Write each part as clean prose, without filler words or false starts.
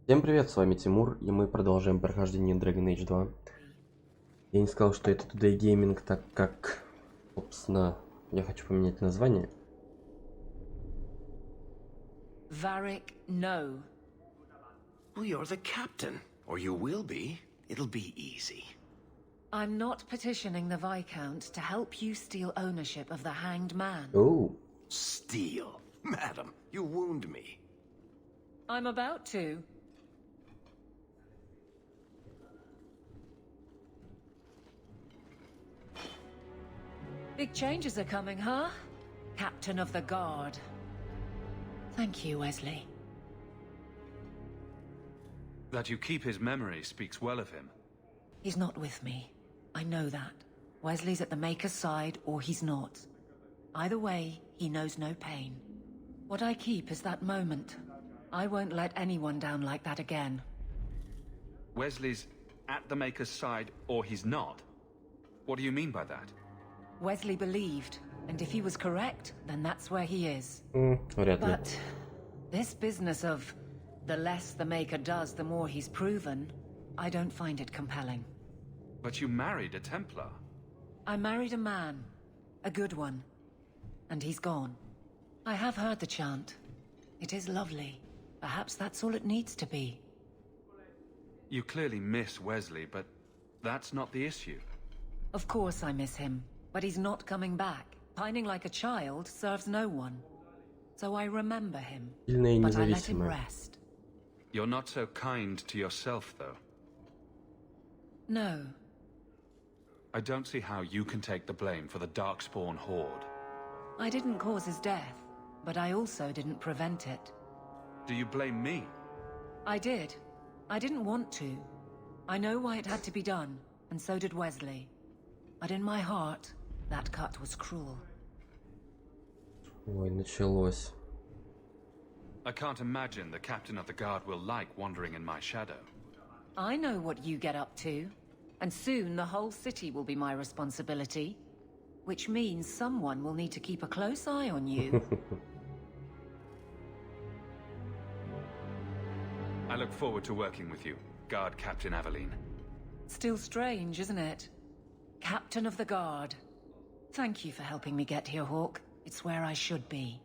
Всем привет, с вами Тимур, и мы продолжаем прохождение Dragon Age 2. Я не сказал, что это Today Gaming, так как, собственно, я хочу поменять название. Varric, no. Well, you're the captain, or you will be. It'll be easy. I'm not petitioning the Viscount to help you steal ownership of the Hanged Man. Оу, Steal. Madam, you wound me. I'm about to. Big changes are coming, huh? Captain of the Guard. Thank you, Wesley. That you keep his memory speaks well of him. He's not with me. I know that. Wesley's at the Maker's side, or he's not. Either way, he knows no pain. What I keep is that moment. I won't let anyone down like that again. Wesley's at the Maker's side, or he's not? What do you mean by that? Wesley believed, and if he was correct, then that's where he is. вряд ли. But this business of the less the Maker does, the more he's proven, I don't find it compelling. But you married a Templar. I married a man, a good one, and he's gone. I have heard the chant. It is lovely. Perhaps that's all it needs to be. You clearly miss Wesley, but that's not the issue. Of course I miss him, but he's not coming back. Pining like a child serves no one. So I remember him, Сильная и but I let him независимая. rest. You're not so kind to yourself, though. No. I don't see how you can take the blame for the Darkspawn Horde. I didn't cause his death, but I also didn't prevent it. Do you blame me? I did. I didn't want to. I know why it had to be done, and so did Wesley. But in my heart, that cut was cruel. Ой, началось. I can't imagine the captain of the guard will like wandering in my shadow. I know what you get up to, and soon the whole city will be my responsibility. Which means someone will need to keep a close eye on you. I look forward to working with you, Guard Captain Aveline. Still strange, isn't it? Captain of the Guard. Thank you for helping me get here, Hawk. It's where I should be.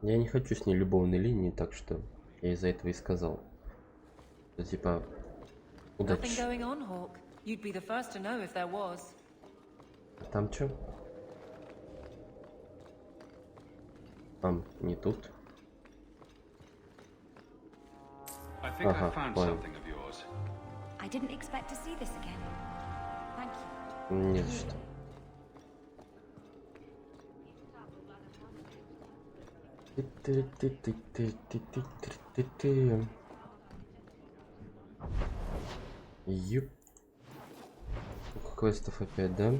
Я не хочу с ней любовной линии, так что я из-за этого и сказал. Что, типа, Nothing удачи. going on, Hawk. You'd be the first to know if there was. А там чё? Там не тут. I think Uh-huh, I found fine. something of yours. I didn't expect to see this again. Thank you. Не за что. Ты-ты-ты-ты-ты-ты-ты-ты-ты. Юп. Сколько квестов опять, да?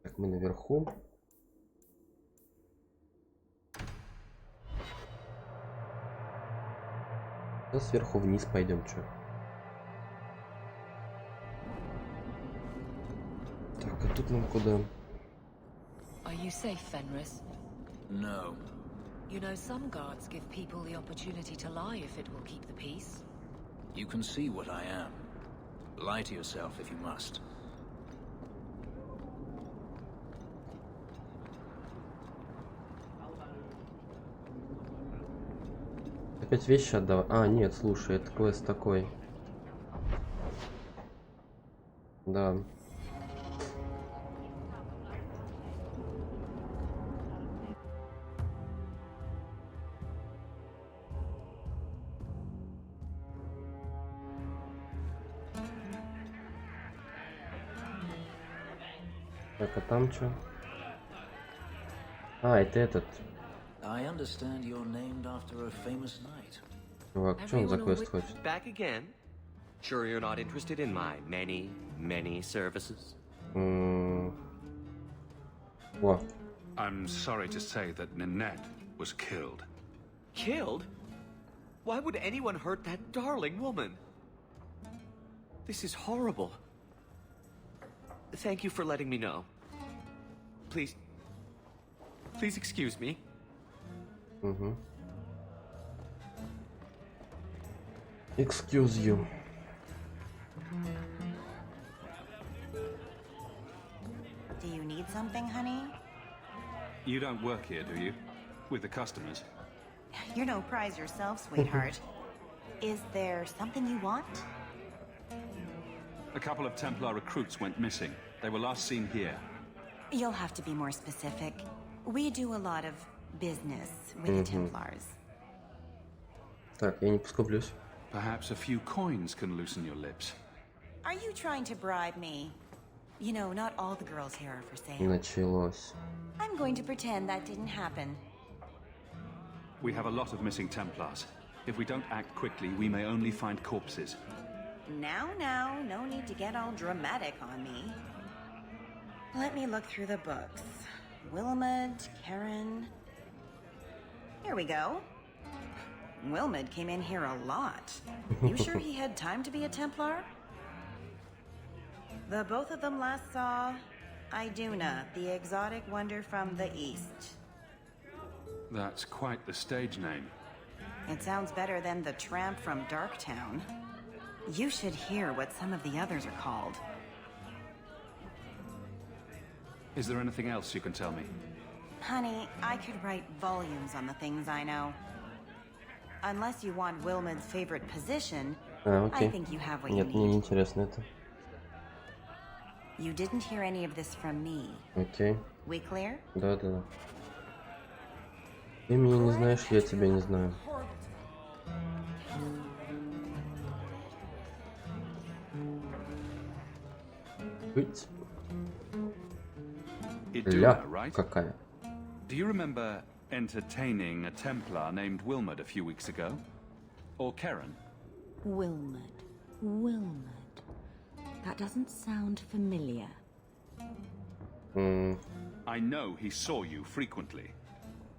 Так, мы наверху. Да, сверху вниз пойдем, чё? Так, а тут нам куда? Are you safe, Fenris? No. You know, some guards give people the opportunity to lie if it will keep the peace. You can see what I am. Lie to yourself if you must. Опять вещи отдавать? А, нет, слушай, это квест такой. Да. Так, а там что? А, это этот I understand you're named after a famous knight. чувак. Что он за Everyone квест хочет? Back again? Sure you're not interested in my many, many services? О, I'm sorry to say that Ninette was killed. Killed? Why would anyone hurt that darling woman? This is horrible. Thank you for letting me know. Please excuse me. угу. Excuse you. Do you need something, honey? You don't work here, do you? With the customers? You're no prize yourself, sweetheart. Is there something you want? A couple of Templar recruits went missing. They were last seen here. You'll have to be more specific. We do a lot of business with the Templars. Так, я не поскуплюсь. Perhaps a few coins can loosen your lips. Are you trying to bribe me? You know, not all the girls here are for sale. Началось. I'm going to pretend that didn't happen. We have a lot of missing Templars. If we don't act quickly, we may only find corpses. Now, no need to get all dramatic on me. Let me look through the books. Wilmot, Karen... Here we go. Wilmot came in here a lot. You sure he had time to be a Templar? The both of them last saw Iduna, the exotic wonder from the east. That's quite the stage name. It sounds better than the tramp from Darktown. You should hear what some of the others are called. Is there anything else you can tell me? Honey, I could write volumes on the things I know. Unless you want Wilmot's favorite position, I окей. think you have what Нет, you мне не need. интересно это. You didn't hear any of this from me. Окей. We clear? Да. Ты меня не знаешь, я тебя не знаю. Быть. Ля Iduna, right? какая. Do you remember entertaining a Templar named Wilmot a few weeks ago? Or Karen? Wilmot. That doesn't sound familiar. I know he saw you frequently.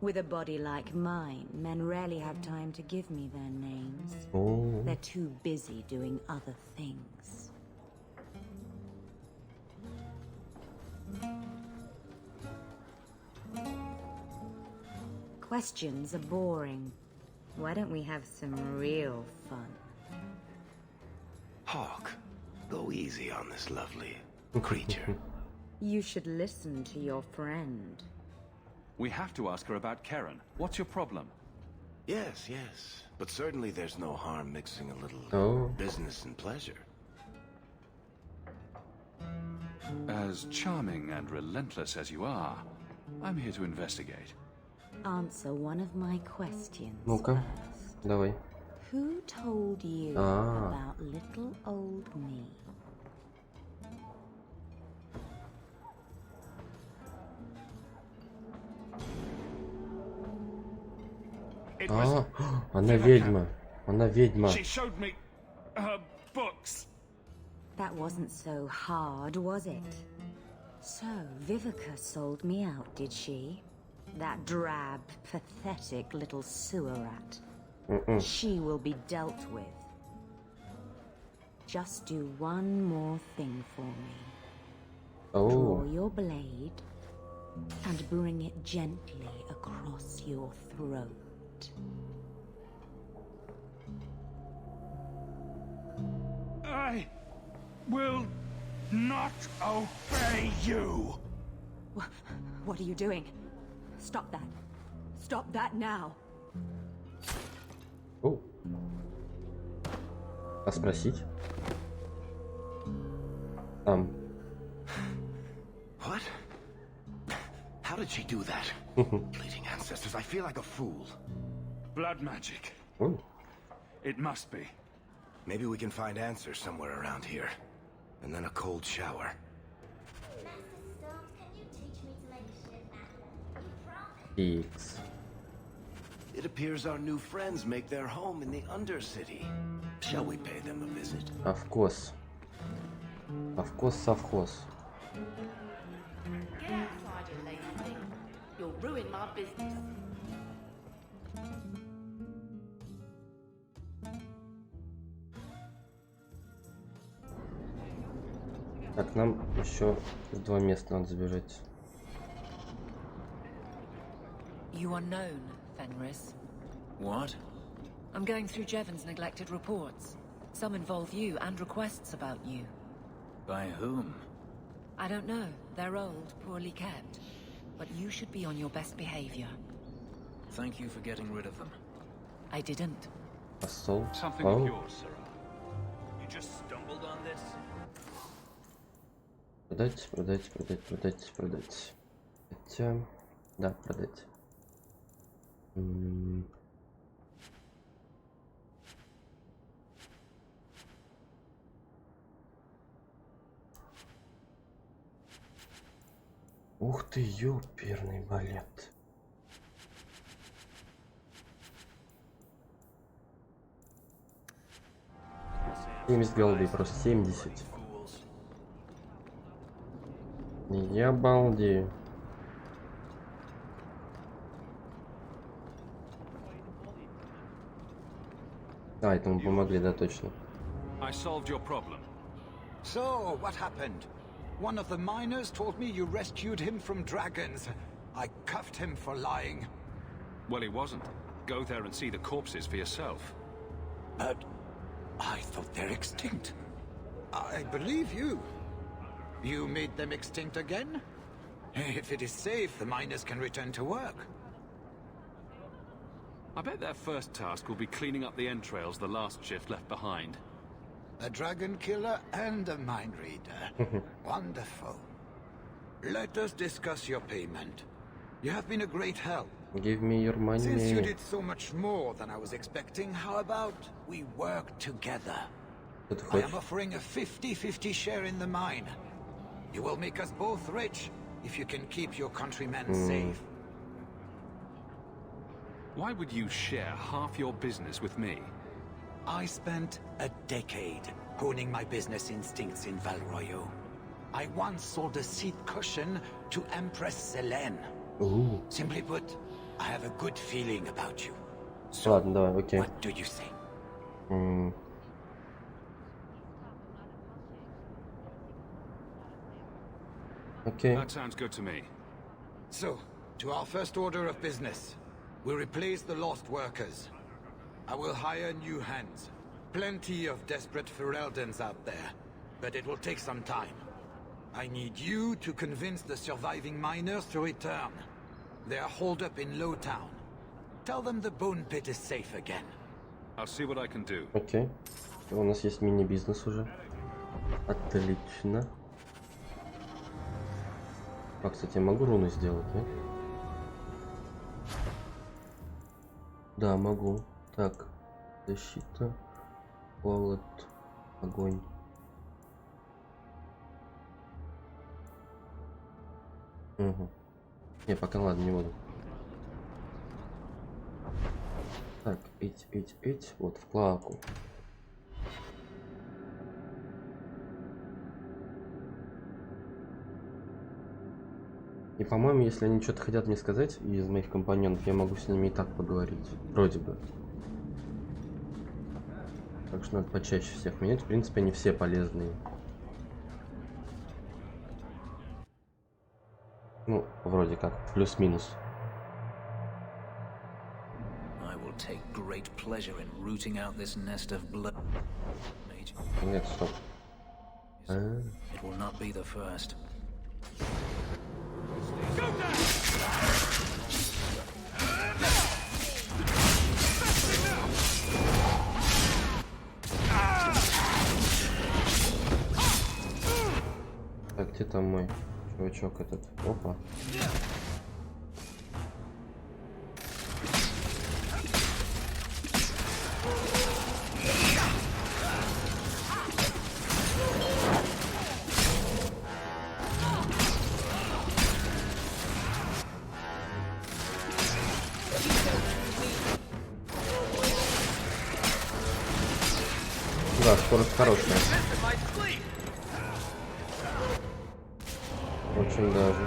With a body like mine, men rarely have time to give me their names. О, They're too busy doing other things. Questions are boring. Why don't we have some real fun? Hawk, go easy on this lovely creature. You should listen to your friend. We have to ask her about Karen. What's your problem? Yes. But certainly there's no harm mixing a little Oh. business and pleasure. As charming and relentless as you are, I'm here to investigate. Answer one of my questions Ну-ка, first. давай. Who told you Ah. about little old me? It was Она ведьма. Она ведьма. She showed me her books. That wasn't so hard, was it? So, Vivica sold me out, did she? That drab, pathetic little sewer rat. She will be dealt with. Just do one more thing for me. Draw О, your blade and bring it gently across your throat. I will not obey you. What are you doing? Stop that. Stop that now. о. А спросить? Там. What? How did she do that? Bleeding ancestors, I feel like a fool. Blood magic. О, It must be. Maybe we can find answers somewhere around here. And then a cold shower. икс. It appears our new friends make their home in the Undercity. Shall we pay them a visit? Овкос. Овкос совхоз. Get outside, you lazy thing. You'll ruin my business. Так, нам еще в 2 места надо забежать. You are known, Fenris. What? I'm going through Jevon's neglected reports. Some involve you and requests about you. By whom? I don't know. They're old, poorly kept. But you should be on your best behavior. Thank you for getting rid of them. I didn't. Assault. Something of yours, Sarah. You just stumbled on this? Продать, продать, продать, продать, продать. Хотя... Да, продать. Ух ты, ёперный балет. $70 голды, просто 70. Я балдею. А, это мы помогли, да, точно. I solved your problem. So, what happened? One of the miners told me you rescued him from dragons. I cuffed him for lying. Well, he wasn't. Go there and see the corpses for yourself. But I thought they're extinct. I believe you. You made them extinct again? If it is safe, the miners can return to work. I bet their first task will be cleaning up the entrails the last shift left behind. A dragon killer and a mind reader. Wonderful. Let us discuss your payment. You have been a great help. Give me your money. Since you did so much more than I was expecting, how about we work together? I am offering a 50-50 share in the mine. You will make us both rich if you can keep your countrymen safe. Why would you share half your business with me? I spent a decade honing my business instincts in Val Royeaux. I once sold a seat cushion to Empress Selene. Ooh. Simply put, I have a good feeling about you. So, Ладно, давай, окей. what do you say? Okay. That sounds good to me. So, to our first order of business, we replace the lost workers. I will hire new hands. Plenty of desperate Fereldans out there, but it will take some time. I need you to convince the surviving miners to return. They are holed up in Lowtown. Tell them the bone pit is safe again. I'll see what I can do. Окей. У нас есть мини-бизнес уже. Отлично. А, кстати, я могу руны сделать, да? Да, могу. Так. Защита. Холод. Огонь. Угу. Не, пока ладно, не буду. Так, эть. Вот, в клаку. И, по-моему, если они что-то хотят мне сказать из моих компаньонов, я могу с ними и так поговорить. Вроде бы. Так что надо почаще всех менять. В принципе, они все полезные. Ну, вроде как, плюс-минус. Нет, стоп. Так, где там мой чувачок этот? Опа. Да, скорость хорошая. Очень даже.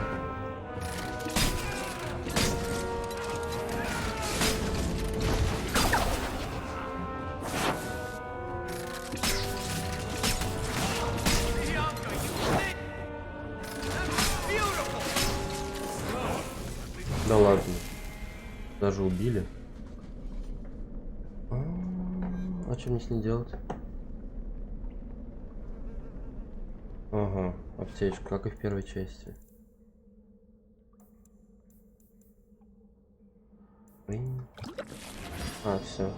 Да ладно. Даже убили. а что мне с ней делать? Ага, аптечка, как и в первой части. А, все.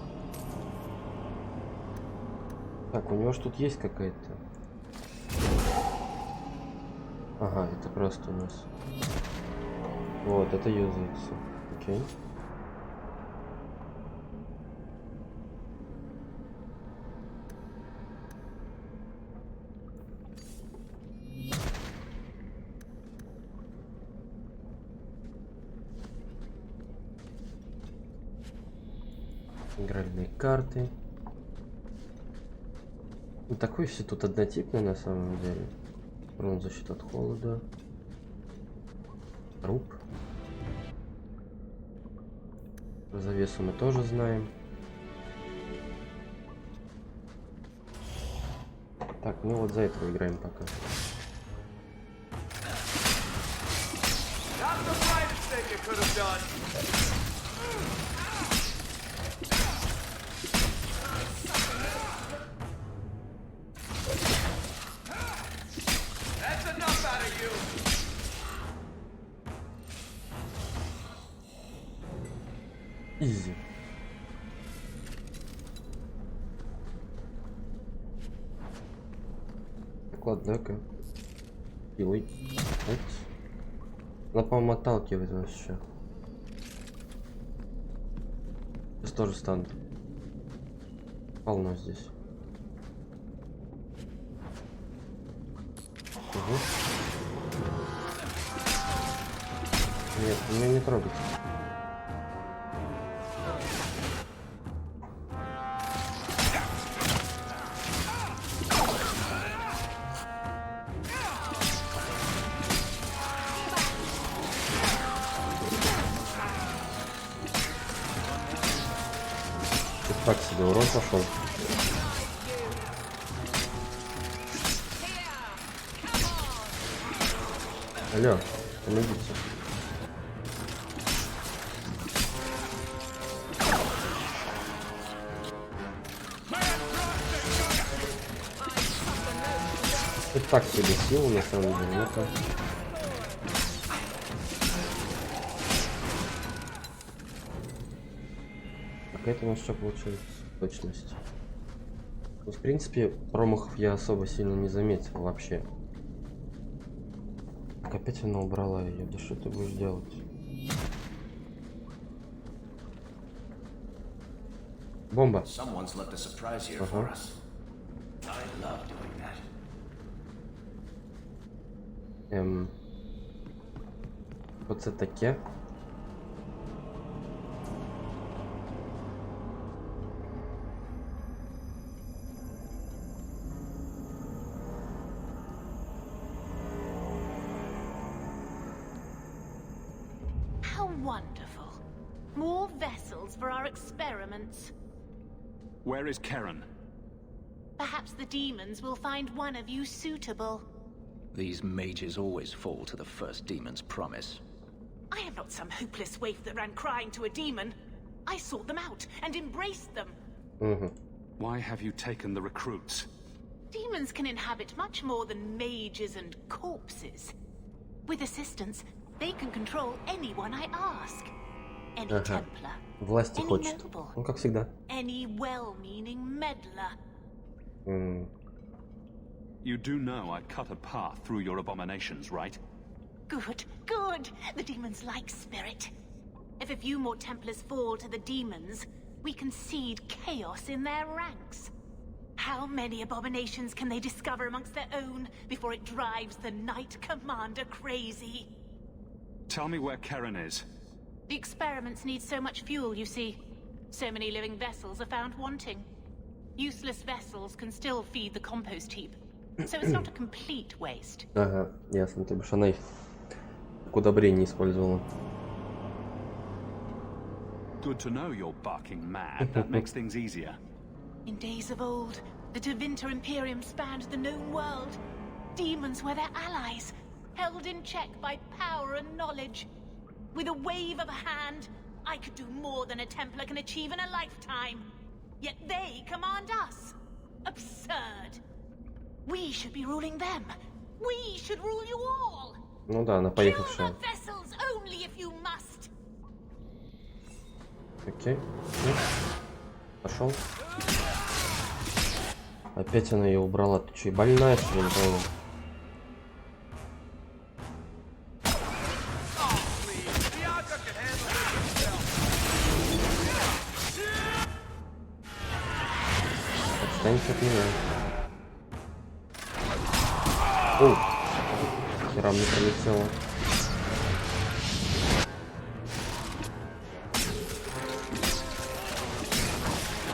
Так, у него ж тут есть какая-то. Ага, это просто у нас. Вот, это юзается. Окей. Игральные карты. Ну, такой все тут однотипный на самом деле. Урон, защита от холода. Труп. Про завесу мы тоже знаем. Так, ну вот за этого играем пока. Изи. Так, ладно, ка пилой. Она, по-моему, отталкивает нас еще. Сейчас тоже стану. Полно здесь. Угу. Нет, меня не трогать. Так себе урон пошел. Алло, помогите. Это так себе силу на самом деле. Ну-ка. Это у нас что получается? Точность. Ну, в принципе, промахов я особо сильно не заметил вообще. Так, опять она убрала ее. Да что ты будешь делать? Бомба. Ага. Вот это таке. Wonderful. More vessels for our experiments. Where is Karen? Perhaps the demons will find one of you suitable. These mages always fall to the first demon's promise. I am not some hopeless waif that ran crying to a demon. I sought them out and embraced them. Why have you taken the recruits? Demons can inhabit much more than mages and corpses. With assistance, they can control anyone I ask. Any Templar, Власти any хочет. noble, Ну, как всегда. any well-meaning meddler. You do know I cut a path through your abominations, right? Good, good. The demons like spirit. If a few more Templars fall to the demons, we can seed chaos in their ranks. How many abominations can they discover amongst their own before it drives the Knight Commander crazy? Tell me where Karen is. The experiments need so much fuel, you see. So many living vessels are found wanting. Useless vessels can still feed the compost heap. So it's not a complete waste. Ага, ясно. Ты бишь она их к удобрению использовала. Good to know you're barking mad. That makes things easier. In days of old, the Tevinter Imperium spanned the known world. Demons were their allies, held in check by power and knowledge. With a wave of a hand, I could do more than a Templar can achieve in a lifetime. yet they command us. Absurd. We should be ruling them. We should rule you all. Ну да, она Kill поехавшая. the vessels only if you must. Окей. Пошел. Опять она ее убрала. Ты че, больная, что ли, не пойму? Отстаньте от меня. О! Хера мне прилетело.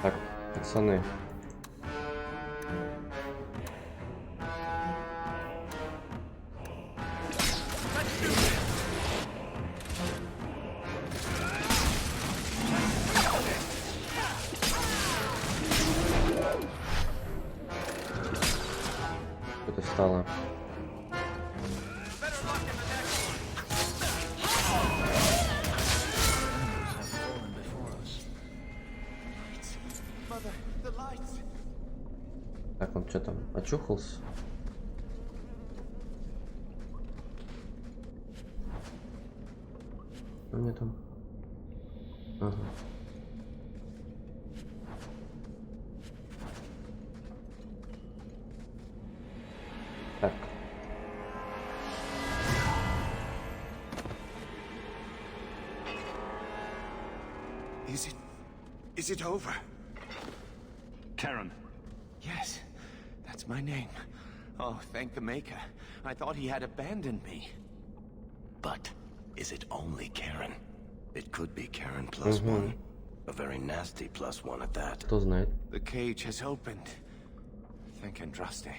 Так, пацаны. Что-то стало. Так, он что там, очухался? Что мне там? Ага. Так. Is it over? Karen. Yes, that's my name. Oh, thank the Maker. I thought he had abandoned me. But is it only Karen? It could be Karen plus one. A very nasty plus one at that. Кто знает? The cage has opened. Thank Andraste.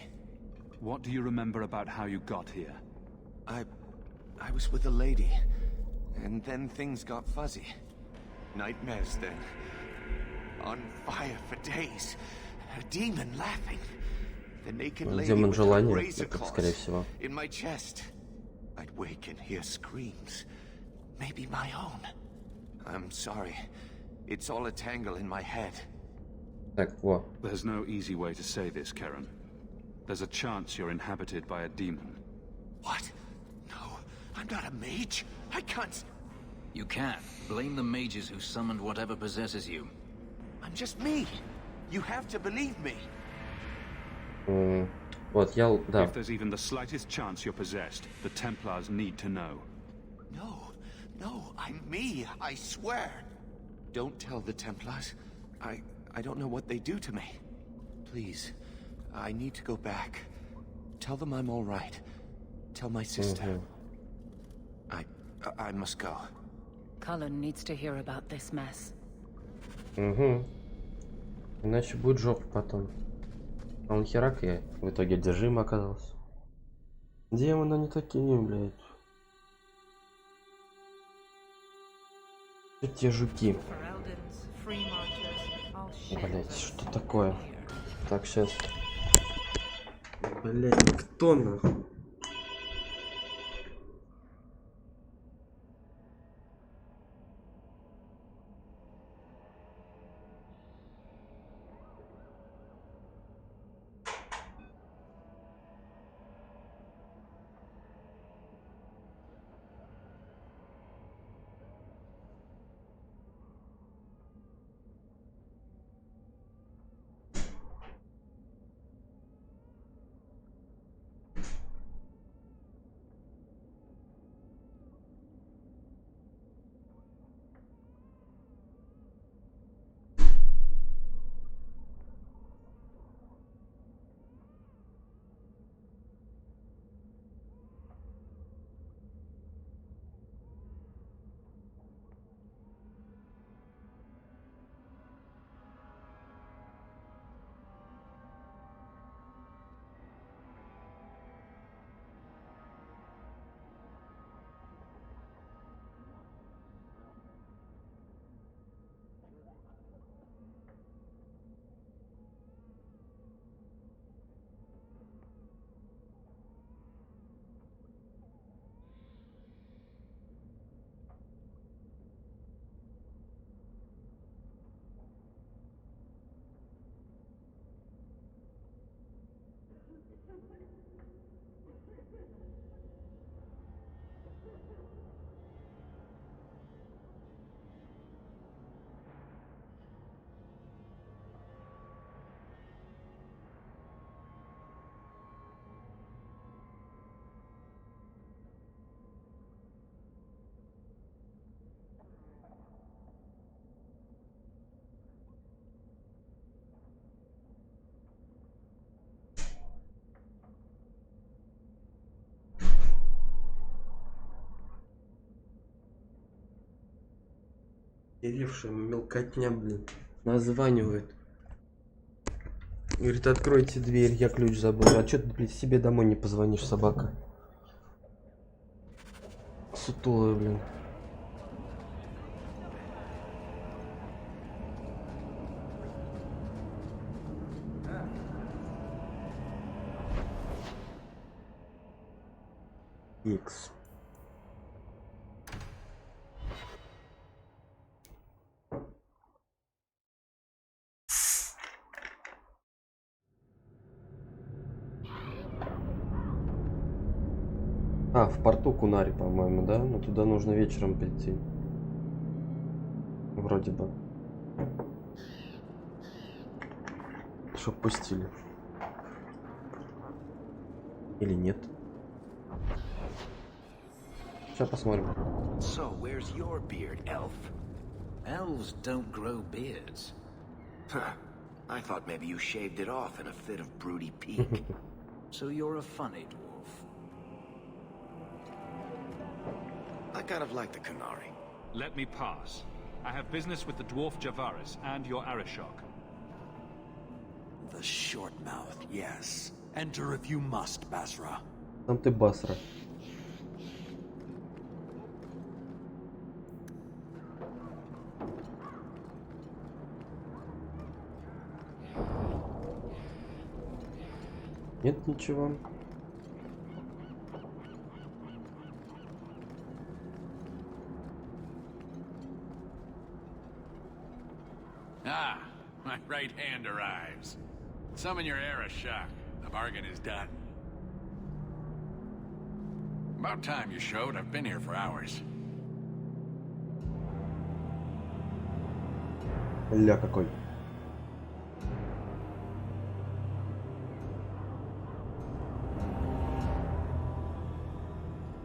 What do you remember about how you got here? I was with a lady. And then things got fuzzy. Nightmares then. On fire for days. A demon laughing. The naked lady Демон with her желания, razor это, скорее claws всего. in my chest. I'd wake and hear screams. Maybe my own. I'm sorry. It's all a tangle in my head. Так, во. There's no easy way to say this, Karen. There's a chance you're inhabited by a demon. What? No, I'm not a mage. I can't. You can. Blame the mages who summoned whatever possesses you. I'm just me. You have to believe me. Вот, я, да. If there's even the slightest chance you're possessed, the Templars need to know. No, I'm me, I swear. Don't tell the Templars. I don't know what they do to me. Please, I need to go back. Tell them I'm all right. Tell my sister. I must go. Cullen needs to hear about this mess. Иначе будет жопа потом. А он херак и в итоге одержим оказался. Демоны они такие, блядь. Эти жуки. Блять, что такое? Так, сейчас. Блять, кто нахуй? Перевшая мелкотня, блин. Названивает. Говорит, откройте дверь, я ключ забыл. А чё ты, блин, себе домой не позвонишь, собака? Сутулая, блин. Икс. А, в порту Кунари, по-моему, да? Но туда нужно вечером прийти. Вроде бы. Чтоб пустили. Или нет? Сейчас посмотрим. So, where's your beard, elf? Elves don't grow beards. Huh. I thought maybe you shaved it off in a fit of broody pique. So you're a funny dwarf. I kind of like the Kunari. Let me pass. I have business with the dwarf Javaris and your Arishok. The short mouth, yes. Enter if you must, Basra. Там ты Басра. Нет ничего. Ah, my right hand arrives. Summon your Arishok. The bargain is done. About time you showed. I've been here for hours. Ля какой.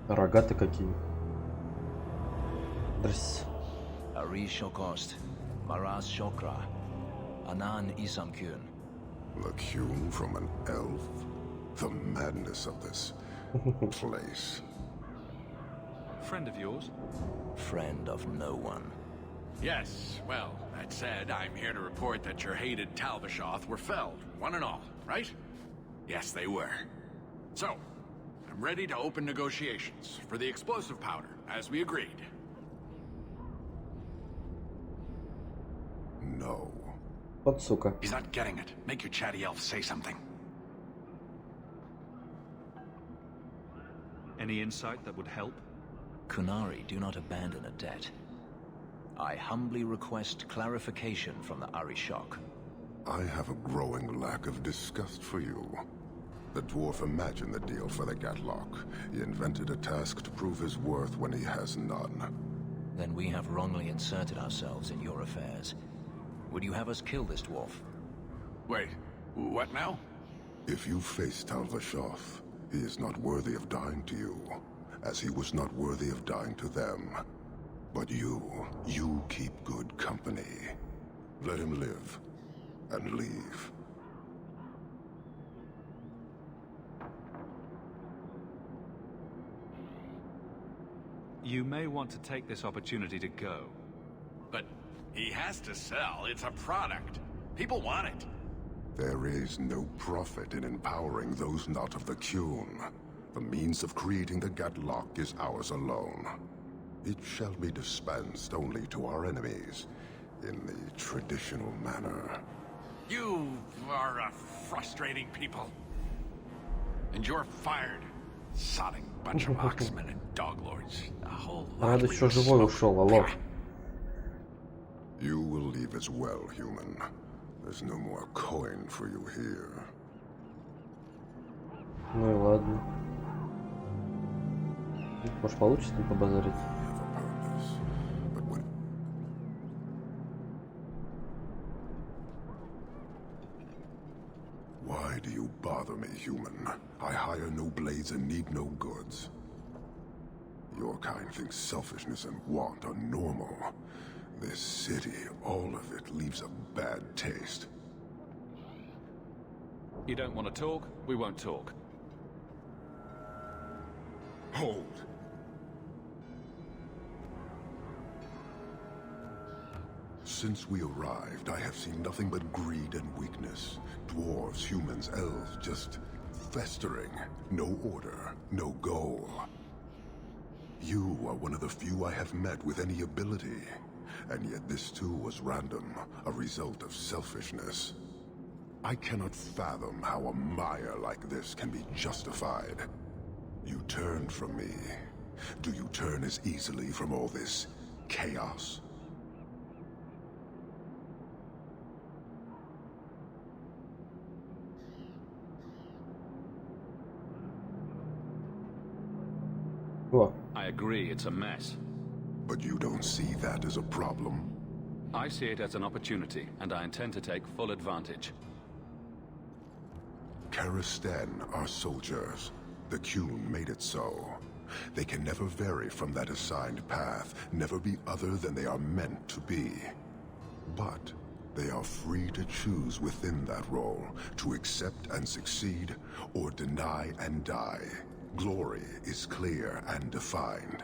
Рогаты какие. Здрасте. Arishokost, Maraz Shokra, Anan Isamkyun. The Kyun from an elf? The madness of this place. Friend of yours? Friend of no one. Yes, well, that said, I'm here to report that your hated Talbashoth were felled, one and all, right? Yes, they were. So, I'm ready to open negotiations for the explosive powder, as we agreed. No. Вот сука. He's not getting it. Make your chatty elf say something. Any insight that would help? Kunari do not abandon a debt. I humbly request clarification from the Arishok. I have a growing lack of disgust for you. The dwarf imagined the deal for the Gatlock. He invented a task to prove his worth when he has none. Then we have wrongly inserted ourselves in your affairs. Would you have us kill this dwarf? Wait, what now? If you face Talvashoth, he is not worthy of dying to you, as he was not worthy of dying to them. But you keep good company. Let him live, and leave. You may want to take this opportunity to go. But he has to sell. It's a product. People want it. There is no profit in empowering those not of the Kyun. The means of creating the Gatlock is ours alone. It shall be dispensed only to our enemies, in the traditional manner. You are a frustrating people. And you're fired. Sodding bunch of oxmen and doglords. A whole lot Рад of еще you живой smoke. ушел, алло. You will leave as well, human. There's no more coin for you here. Ну и ладно. Может получится там побазарить? Have a purpose. But when... Why do you bother me, human? I hire no blades and need no goods. Your kind thinks selfishness and want are normal. This city, all of it, leaves a bad taste. You don't want to talk? We won't talk. Hold! Since we arrived, I have seen nothing but greed and weakness. Dwarves, humans, elves, just festering. No order, no goal. You are one of the few I have met with any ability. And yet this too was random, a result of selfishness. I cannot fathom how a mire like this can be justified. You turned from me. Do you turn as easily from all this chaos? I agree, it's a mess. But you don't see that as a problem? I see it as an opportunity, and I intend to take full advantage. Karisten are soldiers. The Qun made it so. They can never vary from that assigned path, never be other than they are meant to be. But they are free to choose within that role, to accept and succeed, or deny and die. Glory is clear and defined.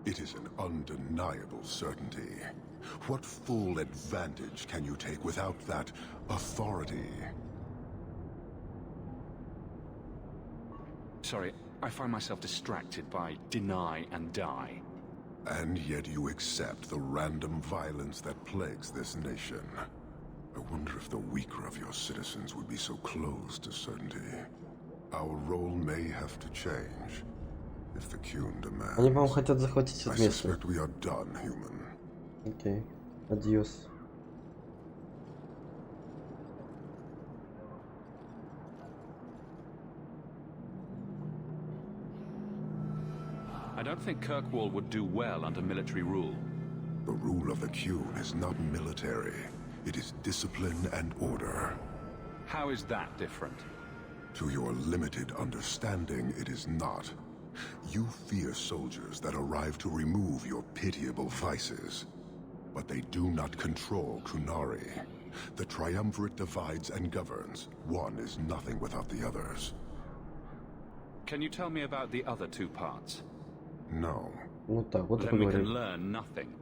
It is an undeniable certainty. What full advantage can you take without that authority? Sorry, I find myself distracted by deny and die. And yet you accept the random violence that plagues this nation. I wonder if the weaker of your citizens would be so close to certainty. Our role may have to change, if the Qun demands. Они, по-моему, хотят захватить I это место. suspect we are done, human. Окей. Адьос. I don't think Kirkwall would do well under military rule. The rule of the Qun is not military. It is discipline and order. How is that different? To your limited understanding, it is not. You fear soldiers that arrive to remove your pitiable vices. But they do not control Qunari. The Triumvirate divides and governs. One is nothing without the others. Can you tell me about the other two parts? No. Вот так вот Then we can поговорим. learn nothing.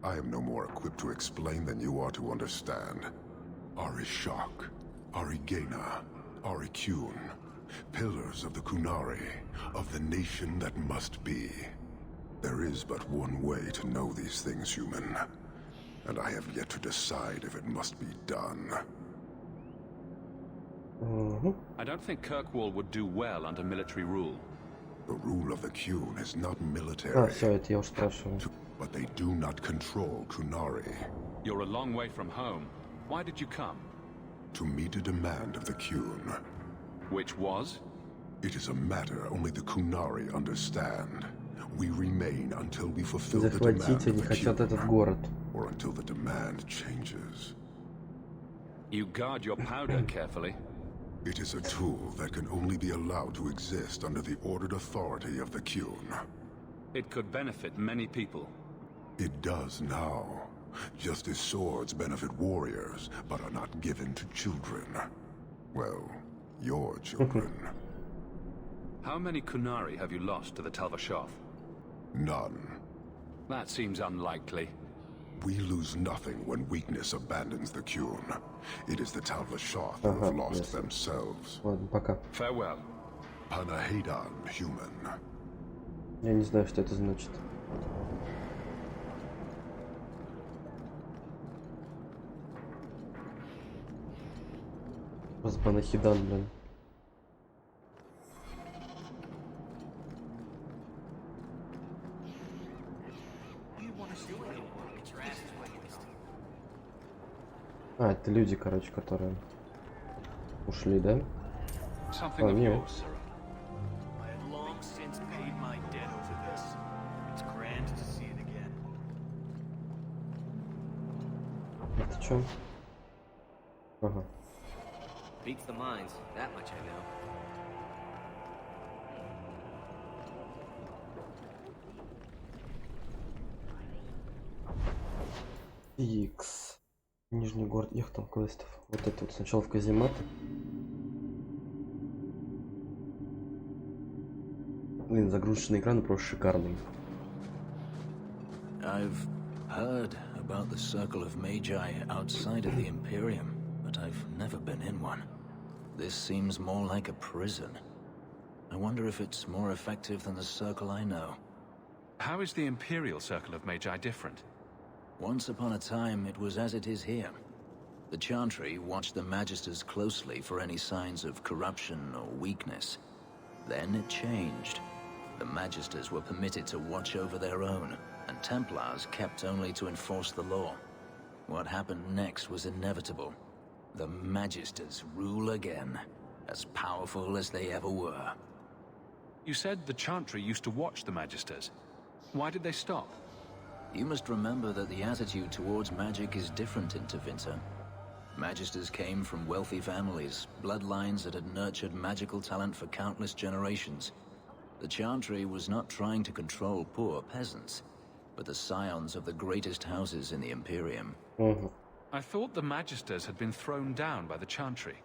I am no more equipped to explain than you are to understand. Arishok, Arigena, Ariqun, pillars of the Qunari, of the nation that must be. There is but one way to know these things, human. And I have yet to decide if it must be done. I don't think Kirkwall would do well under military rule. The rule of the Qun is not А, military, все, это я уж спрашивал. but they do not control Qunari. You're a long way from home. Why did you come? To meet a demand of the Qun. Which was? It is a matter only the Qunari understand. We remain until we fulfill the demand Захватить of они the хотят этот Qun, город. or until the demand changes. You guard your powder carefully. It is a tool that can only be allowed to exist under the ordered authority of the Qun. It could benefit many people. It does now. Just as swords benefit warriors, but are not given to children. Well, your children. How many Qunari have you lost to the Talvashoth? None. That seems unlikely. We lose nothing when weakness abandons the Qun. It is the Talvashoth who have lost themselves. Ладно, пока. Farewell. Panahedan, human. Я не знаю, что это значит. Панахидан, блин. А, это люди, короче, которые ушли, да? Something of нет. yours, sir. I had long since paid my debt over this. It's grand to see it again. Это чё? Ага. Beats the mines, that much I know. Икс. Нижний город. Их там квестов. Вот это вот сначала в каземат. Блин, загрузочный экран просто шикарный. I've heard about the Circle of Magi outside of the Imperium, but I've never been in one. This seems more like a prison. I wonder if it's more effective than the Circle I know. How is the Imperial Circle of Magi different? Once upon a time, it was as it is here. The Chantry watched the Magisters closely for any signs of corruption or weakness. Then it changed. The Magisters were permitted to watch over their own, and Templars kept only to enforce the law. What happened next was inevitable. The Magisters rule again, as powerful as they ever were. You said the Chantry used to watch the Magisters. Why did they stop? You must remember that the attitude towards magic is different in Tevinter. Magisters came from wealthy families, bloodlines that had nurtured magical talent for countless generations. The Chantry was not trying to control poor peasants, but the scions of the greatest houses in the Imperium. I thought the Magisters had been thrown down by the Chantry.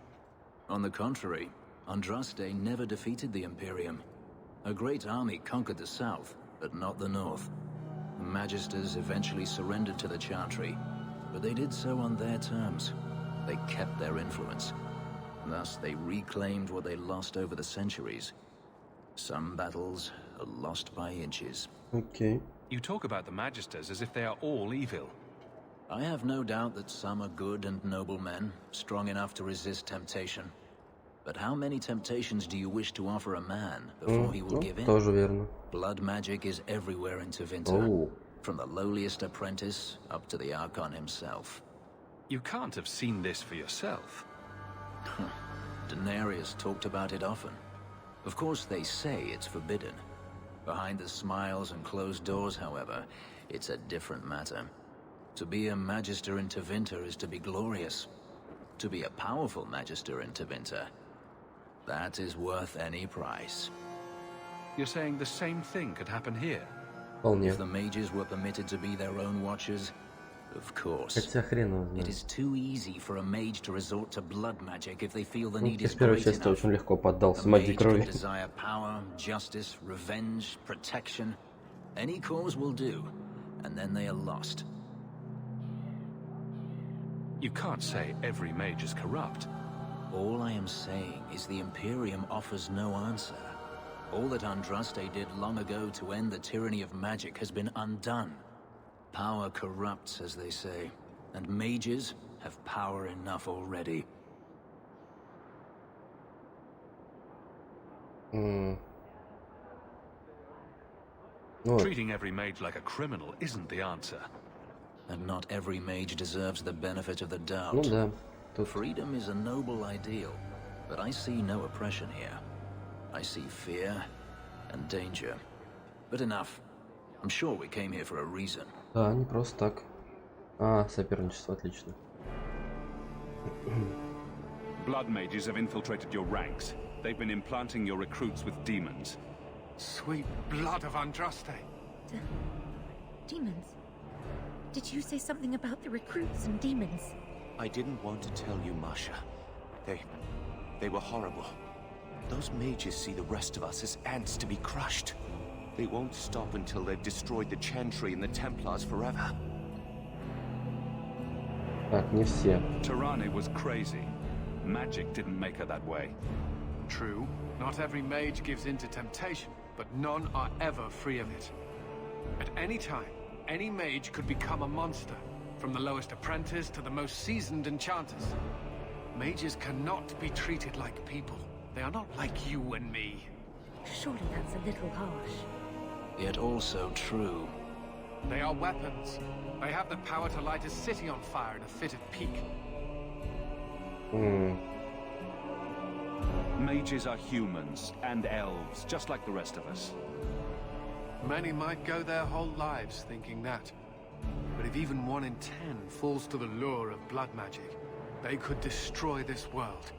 On the contrary, Andraste never defeated the Imperium. A great army conquered the south, but not the north. The Magisters eventually surrendered to the Chantry, but they did so on their terms. They kept their influence. Thus, they reclaimed what they lost over the centuries. Some battles are lost by inches. Okay. You talk about the Magisters as if they are all evil. I have no doubt that some are good and noble men, strong enough to resist temptation. But how many temptations do you wish to offer a man before he will give in? Тоже верно. Blood magic is everywhere in Tevinter, from the lowliest apprentice up to the Archon himself. You can't have seen this for yourself. Daenerys talked about it often. Of course, they say it's forbidden. Behind the smiles and closed doors, however, it's a different matter. To be a Magister in Tevinter is to be glorious. To be a powerful Magister in Tevinter, that is worth any price. You're saying the same thing could happen here? If the mages were permitted to be their own watchers, of course. It is too easy for a mage to resort to blood magic if they feel the need is great enough. A mage can desire power, justice, revenge, protection. Any cause will do, and then they are lost. You can't say every mage is corrupt. All I am saying is the Imperium offers no answer. All that Andraste did long ago to end the tyranny of magic has been undone. Power corrupts, as they say, and mages have power enough already. Treating every mage like a criminal isn't the answer. And not every mage deserves the benefit of the doubt. Freedom is a noble ideal, but I see no oppression here. I see fear and danger. But enough. I'm sure we came here for a reason. Да, не просто так. А, соперничество, отлично. Blood mages have infiltrated your ranks. They've been implanting your recruits with demons. Sweet blood of Andraste. Demons? Did you say something about the recruits and demons? I didn't want to tell you, Masha. They were horrible. Those mages see the rest of us as ants to be crushed. They won't stop until they've destroyed the Chantry and the Templars forever. Так, не все. Tirani was crazy. Magic didn't make her that way. True. Not every mage gives in to temptation, but none are ever free of it. At any time, any mage could become a monster, from the lowest apprentice to the most seasoned enchanters. Mages cannot be treated like people. They are not like you and me. Surely that's a little harsh. Yet also true. They are weapons. They have the power to light a city on fire in a fit of pique. Mages are humans and elves, just like the rest of us. Many might go their whole lives thinking that. But if even 1 in 10 falls to the lure of blood magic, they could destroy this world.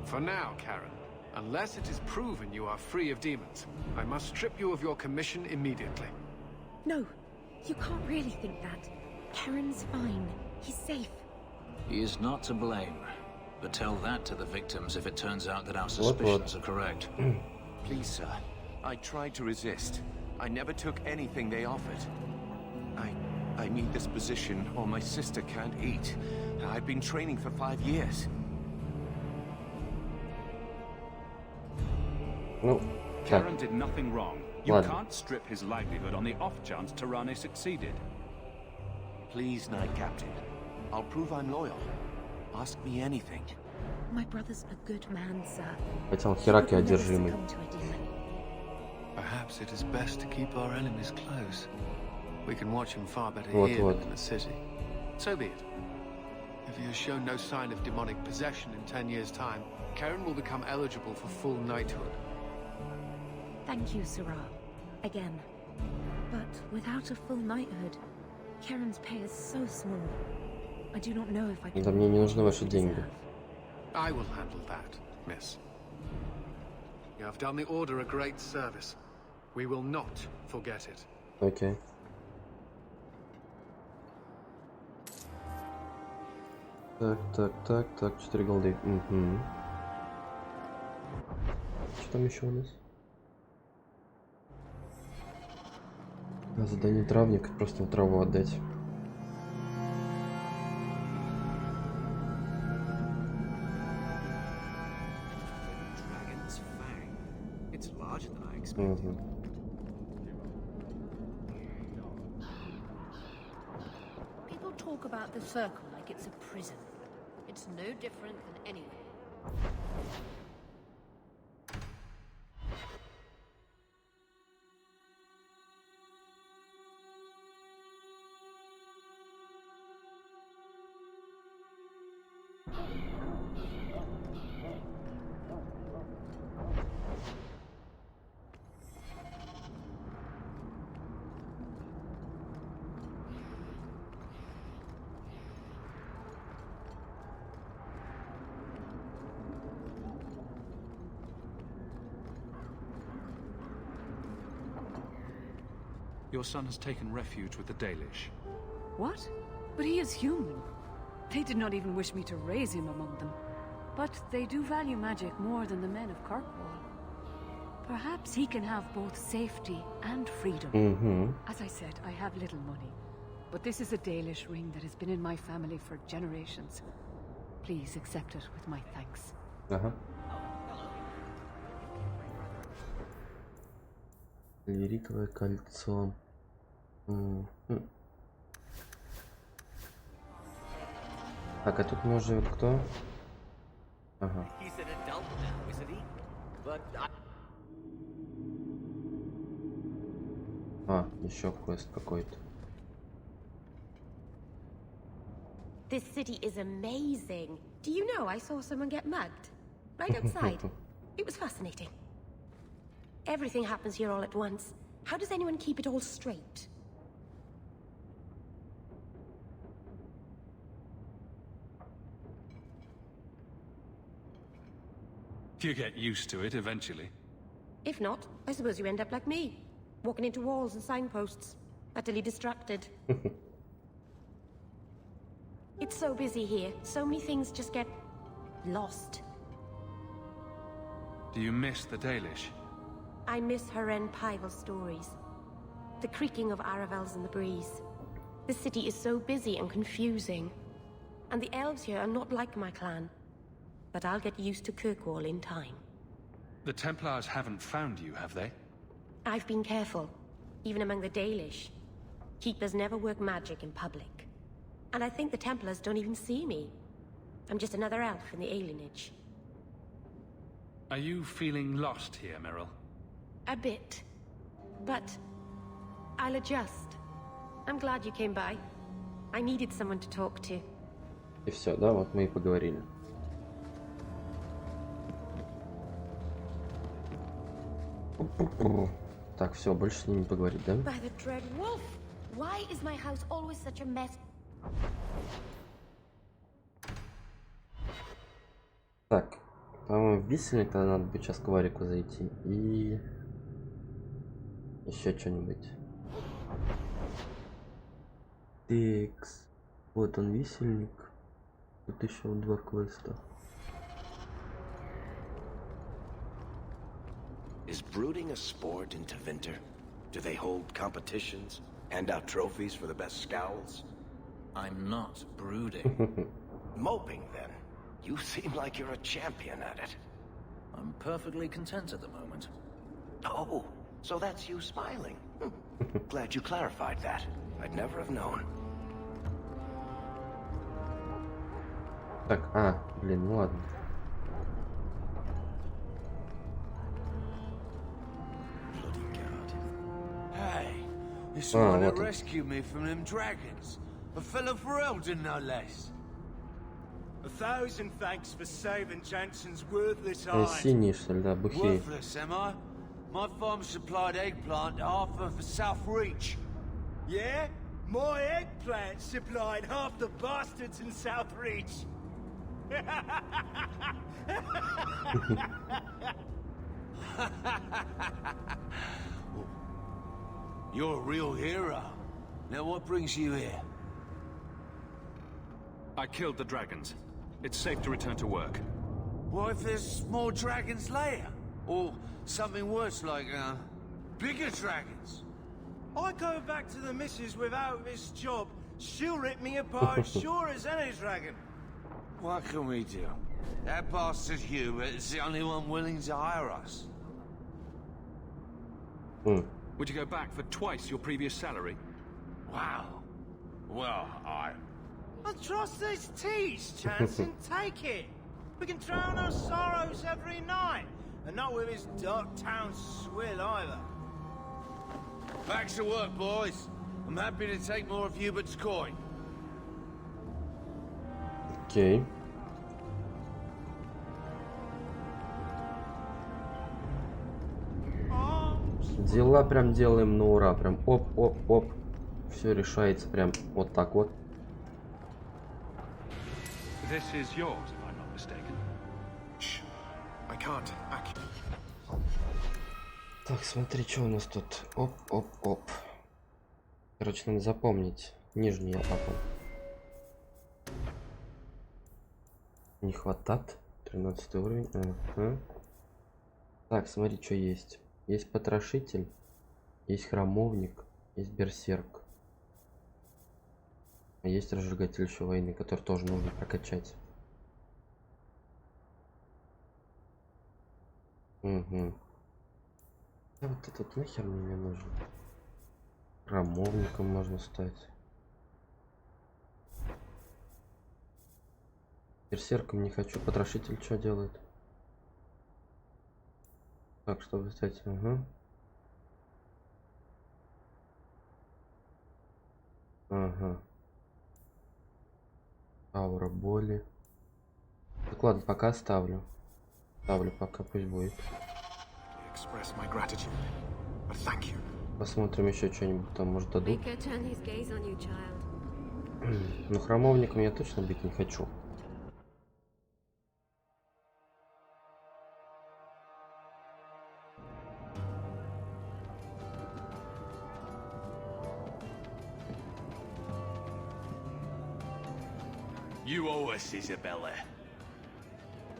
For now, Karen, unless it is proven you are free of demons, I must strip you of your commission immediately. No, you can't really think that. Karen's fine. He's safe. He is not to blame. But tell that to the victims if it turns out that our suspicions are correct. Please, sir. I tried to resist. I never took anything they offered. I need this position or my sister can't eat. I've been training for 5 years. Ну, Karen did nothing wrong. You Ладно. can't strip his livelihood on the off chance Tirane succeeded. Please, Knight Captain. I'll prove I'm loyal. Ask me anything. My brother's a good man, sir. Хотя он Хераки He would never одержимый. succumb to a demon. Perhaps it is best to keep our enemies close. We can watch him far better Вот, here вот. than in the city. So be it. If he has shown no sign of demonic possession in 10 years' time, Karen will become eligible for full knighthood. Thank you, Sirrah. Again. But without a full knighthood, Karen's pay is so small. I do not know if I can... Да мне не нужны ваши деньги. I will handle that, miss. You have done the Order a great service. We will not forget it. Окей. Так, 4 голды. Угу. Что там еще у нас? Задание травника, просто траву отдать. Dragon's fang. It's larger than I expected. People talk about the circle like it's a prison. It's no different than anywhere. Your son has taken refuge with the Dalish. What? But he is human. They did not even wish me to raise him among them. But they do value magic more than the men of Kirkwall. Perhaps he can have both safety and freedom. As I said, I have little money. But this is a Dalish ring that has been in my family for generations. Please accept it with my thanks. Ага. Лиритовое кольцо. Так, а тут мы уже вот кто? Ага. He's an adult now, isn't he? But А, еще квест какой-то. This city is amazing. Do you know I saw someone get mugged? Right outside. It was fascinating. Everything happens here all at once. How does anyone keep it all straight? You get used to it eventually. If not, I suppose you end up like me. Walking into walls and signposts. Utterly distracted. It's so busy here. So many things just get... lost. Do you miss the Dalish? I miss Haren Pyval stories. The creaking of Aravels in the breeze. The city is so busy and confusing. And the elves here are not like my clan. But I'll get used to Kirkwall in time. The Templars haven't found you, have they? I've been careful, even among the Dalish. Keepers never work magic in public. And I think the Templars don't even see me. I'm just another elf in the alienage. Are you feeling lost here, Meryl? A bit. But I'll adjust. I'm glad you came by. I needed someone to talk to. И все, да, вот мы и поговорили. Так, все, больше с ним не поговорить, да? By the dread wolf! Why is my house always such a mess? Так, по-моему, висельник тогда надо будет сейчас к Варику зайти и еще что-нибудь. Текс. Вот он, висельник. Тут еще 2 квеста. Is brooding a sport in Tevinter? Do they hold competitions? Hand out trophies for the best scowls? I'm not brooding. Moping, then. You seem like you're a champion at it. I'm perfectly content at the moment. Oh, so that's you smiling. Glad you clarified that. I'd never have known. Так, блин, ну ладно. Hey, it's the one that rescued me from them dragons. A fellow Ferelden, no less. 1,000 thanks for saving Jansen's worthless hide. Синий, что ли, да, бухей. Worthless, am I? My farm supplied eggplant to Arthur for South Reach. Yeah? My eggplant supplied half the bastards in South Reach. You're a real hero. Now what brings you here? I killed the dragons. It's safe to return to work. What if there's more dragons later? Or something worse like, bigger dragons? I go back to the missus without this job. She'll rip me apart sure as any dragon. What can we do? That bastard Hubert is the only one willing to hire us. Would you go back for twice your previous salary? Wow. Well, I trust his teeth, Jansen. Take it. We can drown our sorrows every night. And not with his dark town swill either. Back to work, boys. I'm happy to take more of Hubert's coin. Окей. Дела прям делаем на ура. Прям оп-оп-оп. Все решается прям вот так вот. This is yours, if I'm not mistaken. Shh. I can't. Так, смотри, что у нас тут. Оп-оп-оп. Короче, надо запомнить. Нижний атаку. Не хватает. 13 уровень. Ага. Так, смотри, что есть. Есть потрошитель. Есть храмовник. Есть берсерк. А есть разжигатель еще войны, который тоже нужно прокачать. Угу. А вот этот нахер мне не нужен. Храмовником можно стать. Берсерком не хочу. Потрошитель что делает? Так, чтобы стать... Ага. Ага. Аура боли. Так, ладно, пока ставлю. Ставлю пока, пусть будет. Посмотрим еще что-нибудь там, может, дадут. Но храмовником я точно быть не хочу. You owe us, Isabella.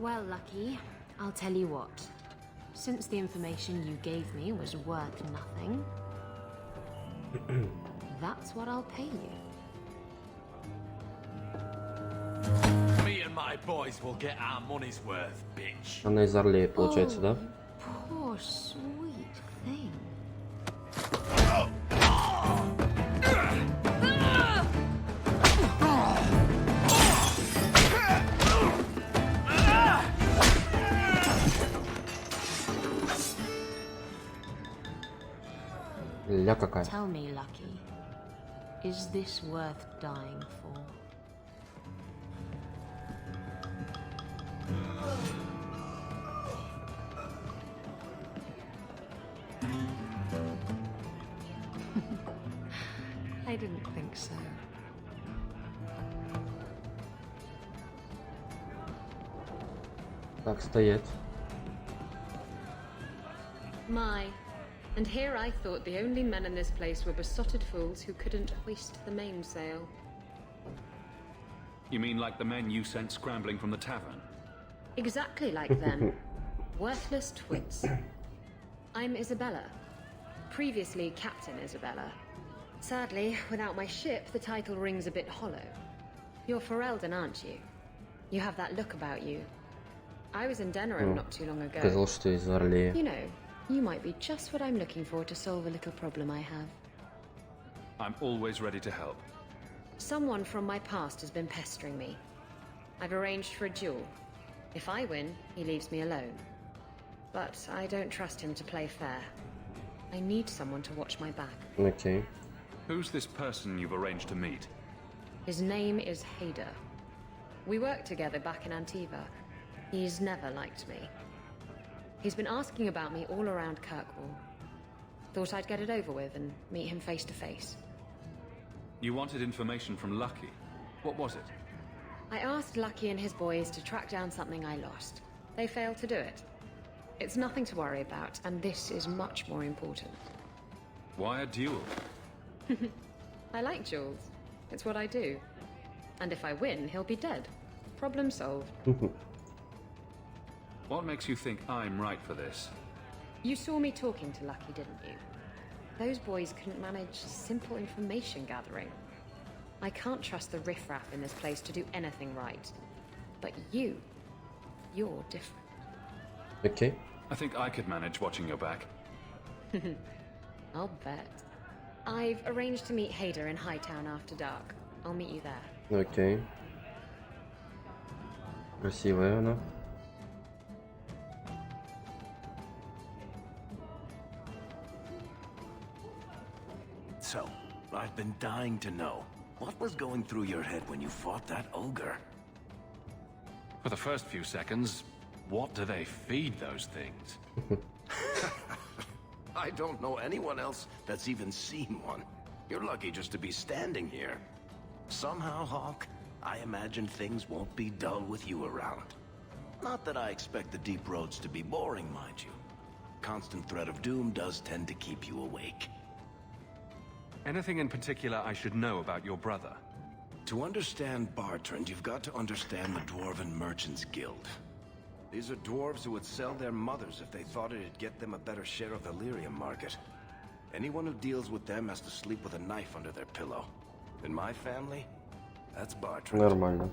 Well, Lucky, I'll tell you what. Since the information you gave me was worth nothing, that's what I'll pay you. Me and my boys will get our money's worth, bitch. Она из Орлея, получается, да? Poor sweet thing. Ля какая. Tell me, Lucky, is this worth dying for? I didn't think so. Так, стоять. My. And here I thought the only men in this place were besotted fools who couldn't hoist the mainsail. You mean like the men you sent scrambling from the tavern? Exactly like them. Worthless twits. I'm Isabella. Previously Captain Isabella. Sadly, without my ship, the title rings a bit hollow. You're Ferelden, aren't you? You have that look about you. I was in Denerim not too long ago. Сказал, что из Орлея. You know, you might be just what I'm looking for to solve a little problem I have. I'm always ready to help. Someone from my past has been pestering me. I've arranged for a duel. If I win, he leaves me alone. But I don't trust him to play fair. I need someone to watch my back. Okay. Who's this person you've arranged to meet? His name is Hader. We worked together back in Antiva. He's never liked me. He's been asking about me all around Kirkwall. Thought I'd get it over with and meet him face to face. You wanted information from Lucky. What was it? I asked Lucky and his boys to track down something I lost. They failed to do it. It's nothing to worry about, and this is much more important. Why a duel? I like duels. It's what I do. And if I win, he'll be dead. Problem solved. What makes you think I'm right for this? You saw me talking to Lucky, didn't you? Those boys couldn't manage simple information gathering. I can't trust the riffraff in this place to do anything right. But you're different. Okay. I think I could manage watching your back. I'll bet. I've arranged to meet Hader in Hightown after dark. I'll meet you there. Окей. Красивая она. So, I've been dying to know. What was going through your head when you fought that ogre? For the first few seconds, what do they feed those things? I don't know anyone else that's even seen one. You're lucky just to be standing here. Somehow, Hawk, I imagine things won't be dull with you around. Not that I expect the deep roads to be boring, mind you. Constant threat of doom does tend to keep you awake. Anything in particular I should know about your brother? To understand Bartrand, you've got to understand the Dwarven Merchants Guild. These are dwarves who would sell their mothers if they thought it'd get them a better share of the lyrium market. Anyone who deals with them has to sleep with a knife under their pillow. In my family, that's Bartrand. Нормально.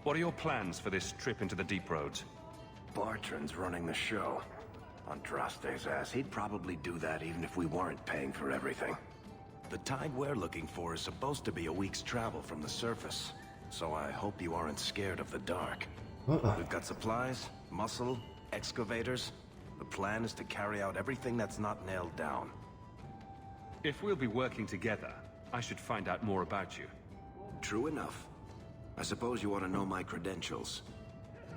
What are your plans for this trip into the deep roads? Bartrand's running the show. Andraste's ass, he'd probably do that even if we weren't paying for everything. The tide we're looking for is supposed to be a week's travel from the surface, so I hope you aren't scared of the dark. We've got supplies, muscle, excavators. The plan is to carry out everything that's not nailed down. If we'll be working together, I should find out more about you. True enough. I suppose you ought to know my credentials.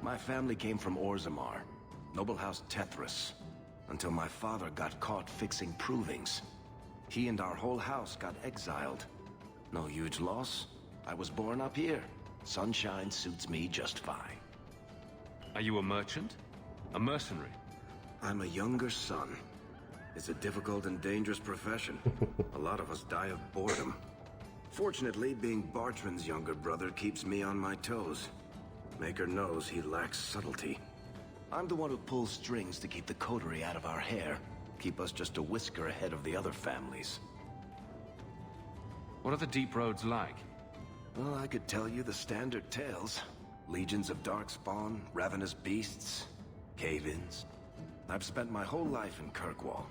My family came from Orzammar, noble house Tethras, until my father got caught fixing provings. He and our whole house got exiled. No huge loss. I was born up here. Sunshine suits me just fine. Are you a merchant? A mercenary? I'm a younger son. It's a difficult and dangerous profession. A lot of us die of boredom. Fortunately, being Bartrand's younger brother keeps me on my toes. Maker knows he lacks subtlety. I'm the one who pulls strings to keep the coterie out of our hair. Keep us just a whisker ahead of the other families. What are the deep roads like? Well, I could tell you the standard tales. Legions of darkspawn, ravenous beasts, cave-ins. I've spent my whole life in Kirkwall.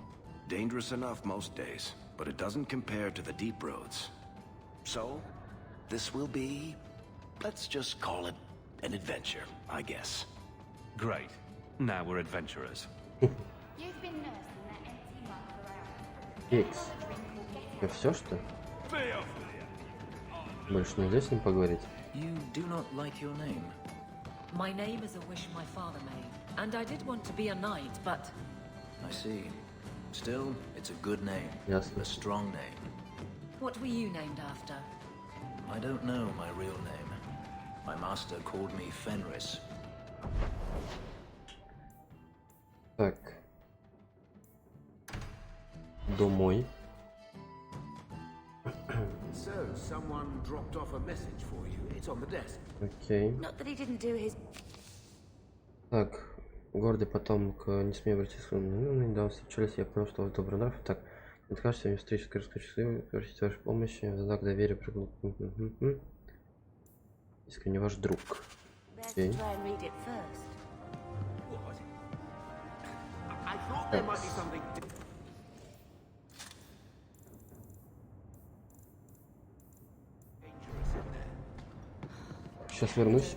Dangerous enough most days, but it doesn't compare to the deep roads. So, this will be... let's just call it an adventure, I guess. Great. Now we're adventurers. You've been nursing that empty mug around. Икс. Это все, что? Больше нельзя с ним поговорить? You do not like your name? My name is a wish my father made, and I did want to be a knight, but... I see. Still, it's a good name. Ясно. A strong name. What were you named after? I don't know my real name. My master called me Fenris. Так. Домой. So, someone dropped off a message for you. It's on the desk. Окей. Not that he didn't do his... Так. Гордый потомок, не смею обратиться. Недавно встречались, я понял, что вы добрый нрав. Так, не откажешься мне встречу, скажу, что счастливым, просить вашей помощи, в знак доверия прыгнул. Искренне ваш друг. Окей. Сейчас вернусь.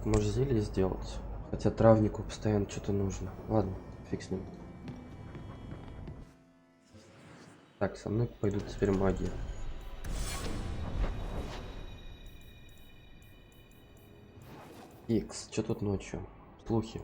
Может зелье сделать? Хотя травнику постоянно что-то нужно. Ладно, фиг с ним. Так, со мной пойдут теперь маги. Икс, что тут ночью? Слухи.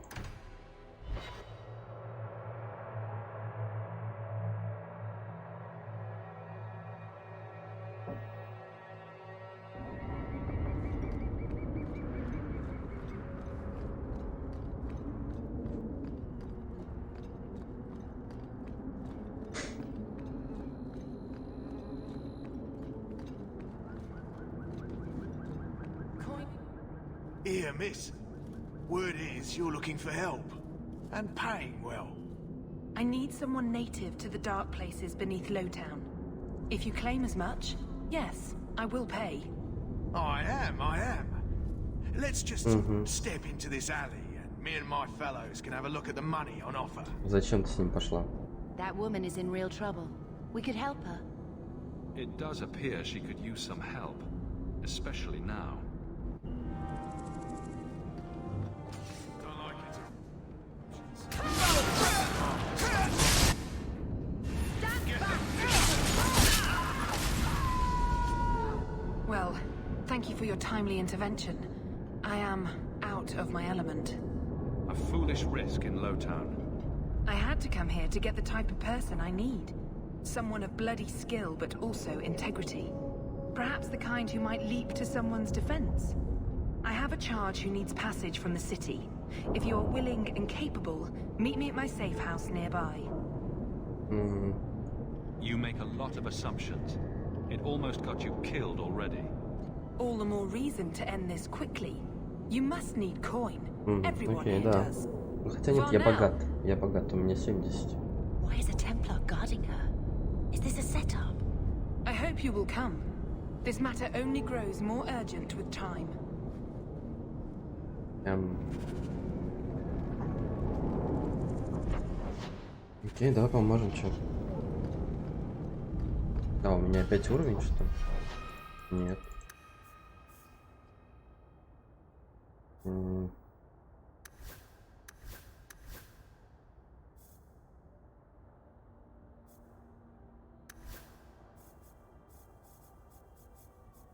Here, miss. Word is you're looking for help. And paying well. I need someone native to the dark places beneath Lowtown. If you claim as much, yes, I will pay. I am. Let's just step into this alley and me and my fellows can have a look at the money on offer. Зачем ты с ним пошла? That woman is in real trouble. We could help her. It does appear she could use some help, especially now. Well, thank you for your timely intervention. I am out of my element. A foolish risk in Lowtown. I had to come here to get the type of person I need. Someone of bloody skill, but also integrity. Perhaps the kind who might leap to someone's defense. I have a charge who needs passage from the city. If you're willing and capable, meet me at my safe house nearby. You make a lot of assumptions. It almost got you killed already. All the more reason to end this quickly. You must need coin. Everyone Окей, here да. does. Ну, хотя нет, я богат. Я богат, у меня 70. Why is a Templar guarding her? Is this a setup? I hope you will come. This matter only grows more urgent with time. Окей, давай поможем, чё. Да, у меня опять уровень, что ли? Нет.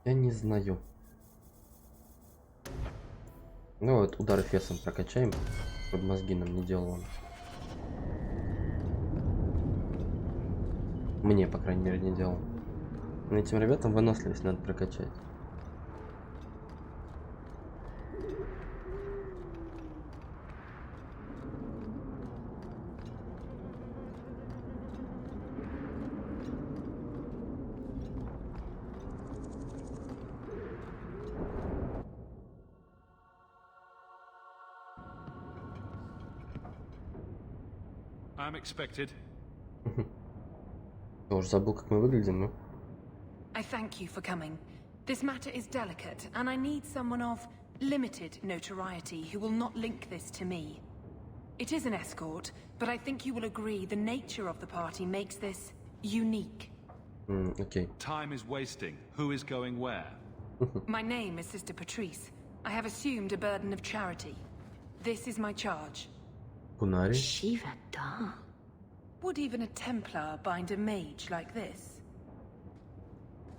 Я не знаю. Ну вот, удар эфесом прокачаем, чтобы мозги нам не делал он. Мне, по крайней мере, не делал. Но этим ребятам выносливость надо прокачать. I'm expected. Я уже забыл, как мы выглядим, ну. I thank you for coming. This matter is delicate, and I need someone of limited notoriety who will not link this to me. It is an escort, but I think you will agree the nature of the party makes this unique. Okay. Time is wasting. Who is going where? My name is Sister Patrice. I have assumed a burden of charity. This is my charge. Kunari? Shiva Da. Would even a Templar bind a mage like this?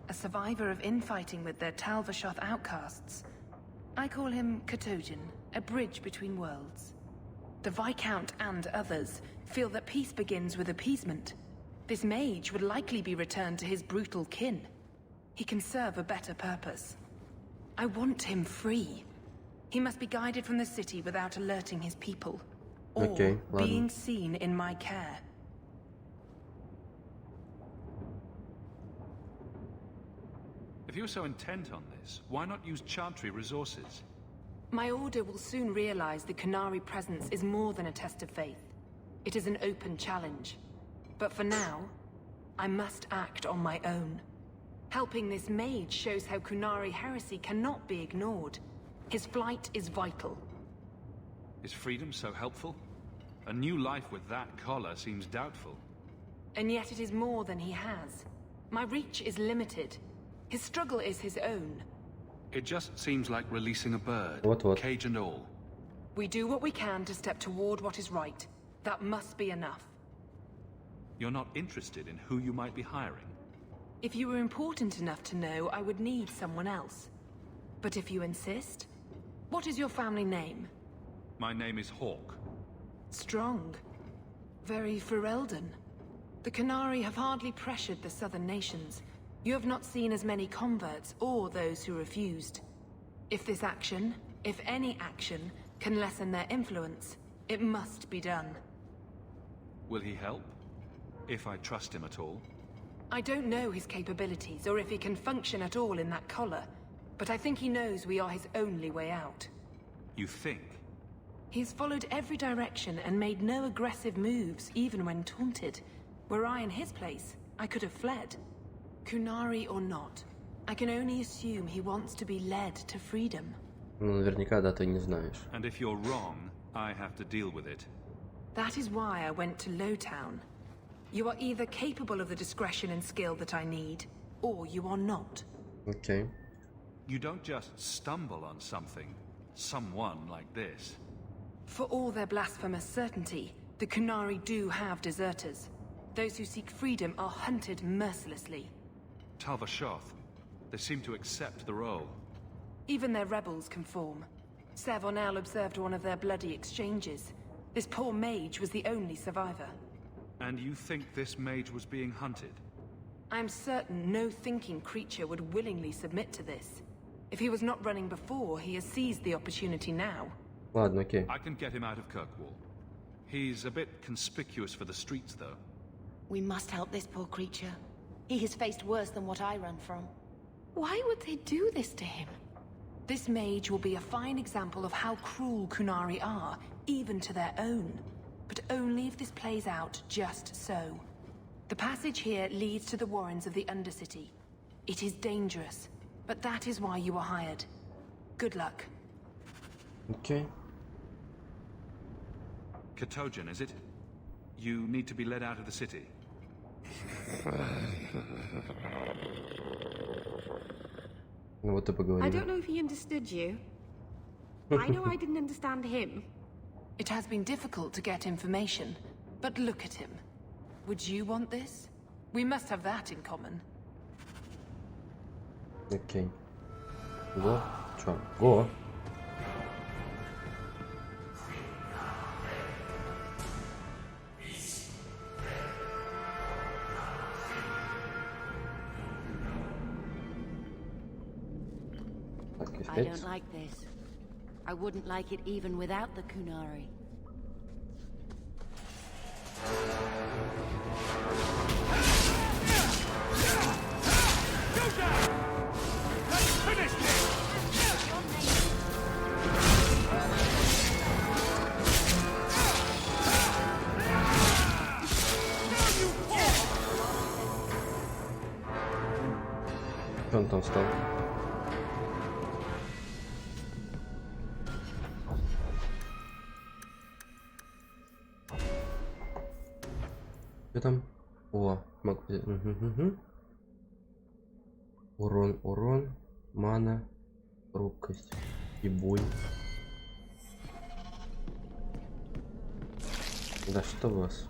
A survivor of infighting with their Talvashoth outcasts. I call him Katojan, a bridge between worlds. The Viscount and others feel that peace begins with appeasement. This mage would likely be returned to his brutal kin. He can serve a better purpose. I want him free. He must be guided from the city without alerting his people. Or being seen in my care. If you're so intent on this, why not use Chantry resources? My order will soon realize the Kunari presence is more than a test of faith. It is an open challenge. But for now, I must act on my own. Helping this mage shows how Kunari heresy cannot be ignored. His flight is vital. Is freedom so helpful? A new life with that collar seems doubtful. And yet it is more than he has. My reach is limited. His struggle is his own. It just seems like releasing a bird, cage and all. We do what we can to step toward what is right. That must be enough. You're not interested in who you might be hiring? If you were important enough to know, I would need someone else. But if you insist, what is your family name? My name is Hawk. Strong. Very Ferelden. The Kunari have hardly pressured the southern nations. You have not seen as many converts or those who refused. If this action, if any action, can lessen their influence, it must be done. Will he help? If I trust him at all? I don't know his capabilities or if he can function at all in that collar, but I think he knows we are his only way out. You think? He's followed every direction and made no aggressive moves, even when taunted. Were I in his place, I could have fled. Kunari or not, I can only assume he wants to be led to freedom. Ну, наверняка, да, ты не знаешь. And if you're wrong, I have to deal with it. That is why I went to Lowtown. You are either capable of the discretion and skill that I need, or you are not. Okay. You don't just stumble on something, someone like this. For all their blasphemous certainty, the Kunari do have deserters. Those who seek freedom are hunted mercilessly. Talvashoth, they seem to accept the role. Even their rebels conform. Savonel observed one of their bloody exchanges. This poor mage was the only survivor. And you think this mage was being hunted? I am certain no thinking creature would willingly submit to this. If he was not running before, he has seized the opportunity now. Ладно, окей. I can get him out of Kirkwall. He's a bit conspicuous for the streets, though. We must help this poor creature. He has faced worse than what I run from. Why would they do this to him? This mage will be a fine example of how cruel Kunari are, even to their own. But only if this plays out just so. The passage here leads to the warrens of the Undercity. It is dangerous, but that is why you were hired. Good luck. Okay. Katojan, is it? You need to be led out of the city. Ну вот и поговорим. I don't know if he understood you. I know I didn't understand him. It has been difficult to get information, but look at him. Would you want this? We must have that in common. Окей. Го. Чё? Го. I don't like this. I wouldn't like it even without the Kunari. Что он там встал? Что там? О, могу... Урон, мана, хрупкость и бой. Да что у вас?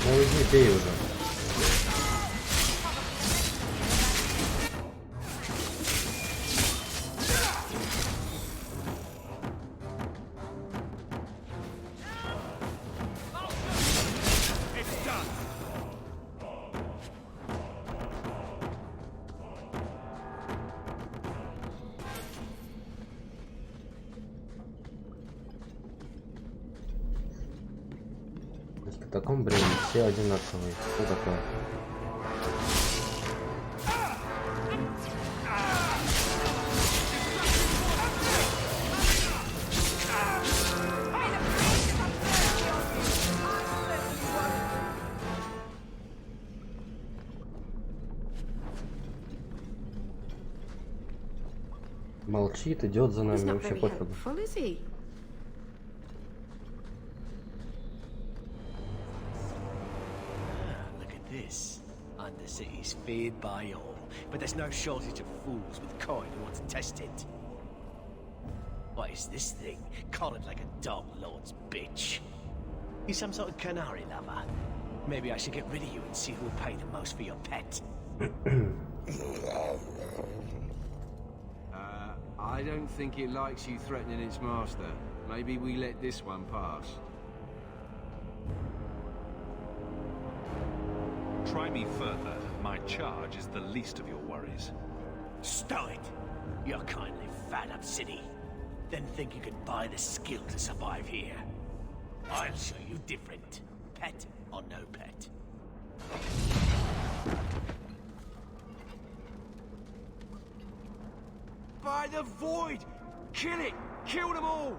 Ну иди, бей уже. В таком, блин, все одинаковые. Что такое? Молчит, идет за нами, вообще пофигу. This Undercity's feared by all, but there's no shortage of fools with coin who want to test it. What is this thing? Collared like a dog lord's bitch. You some sort of canary lover? Maybe I should get rid of you and see who will pay the most for your pet. I don't think it likes you threatening its master. Maybe we let this one pass. Try me further. My charge is the least of your worries. Stow it! You're kindly fat up city. Then think you can buy the skill to survive here. I'll show you different. Pet or no pet. By the void! Kill it! Kill them all!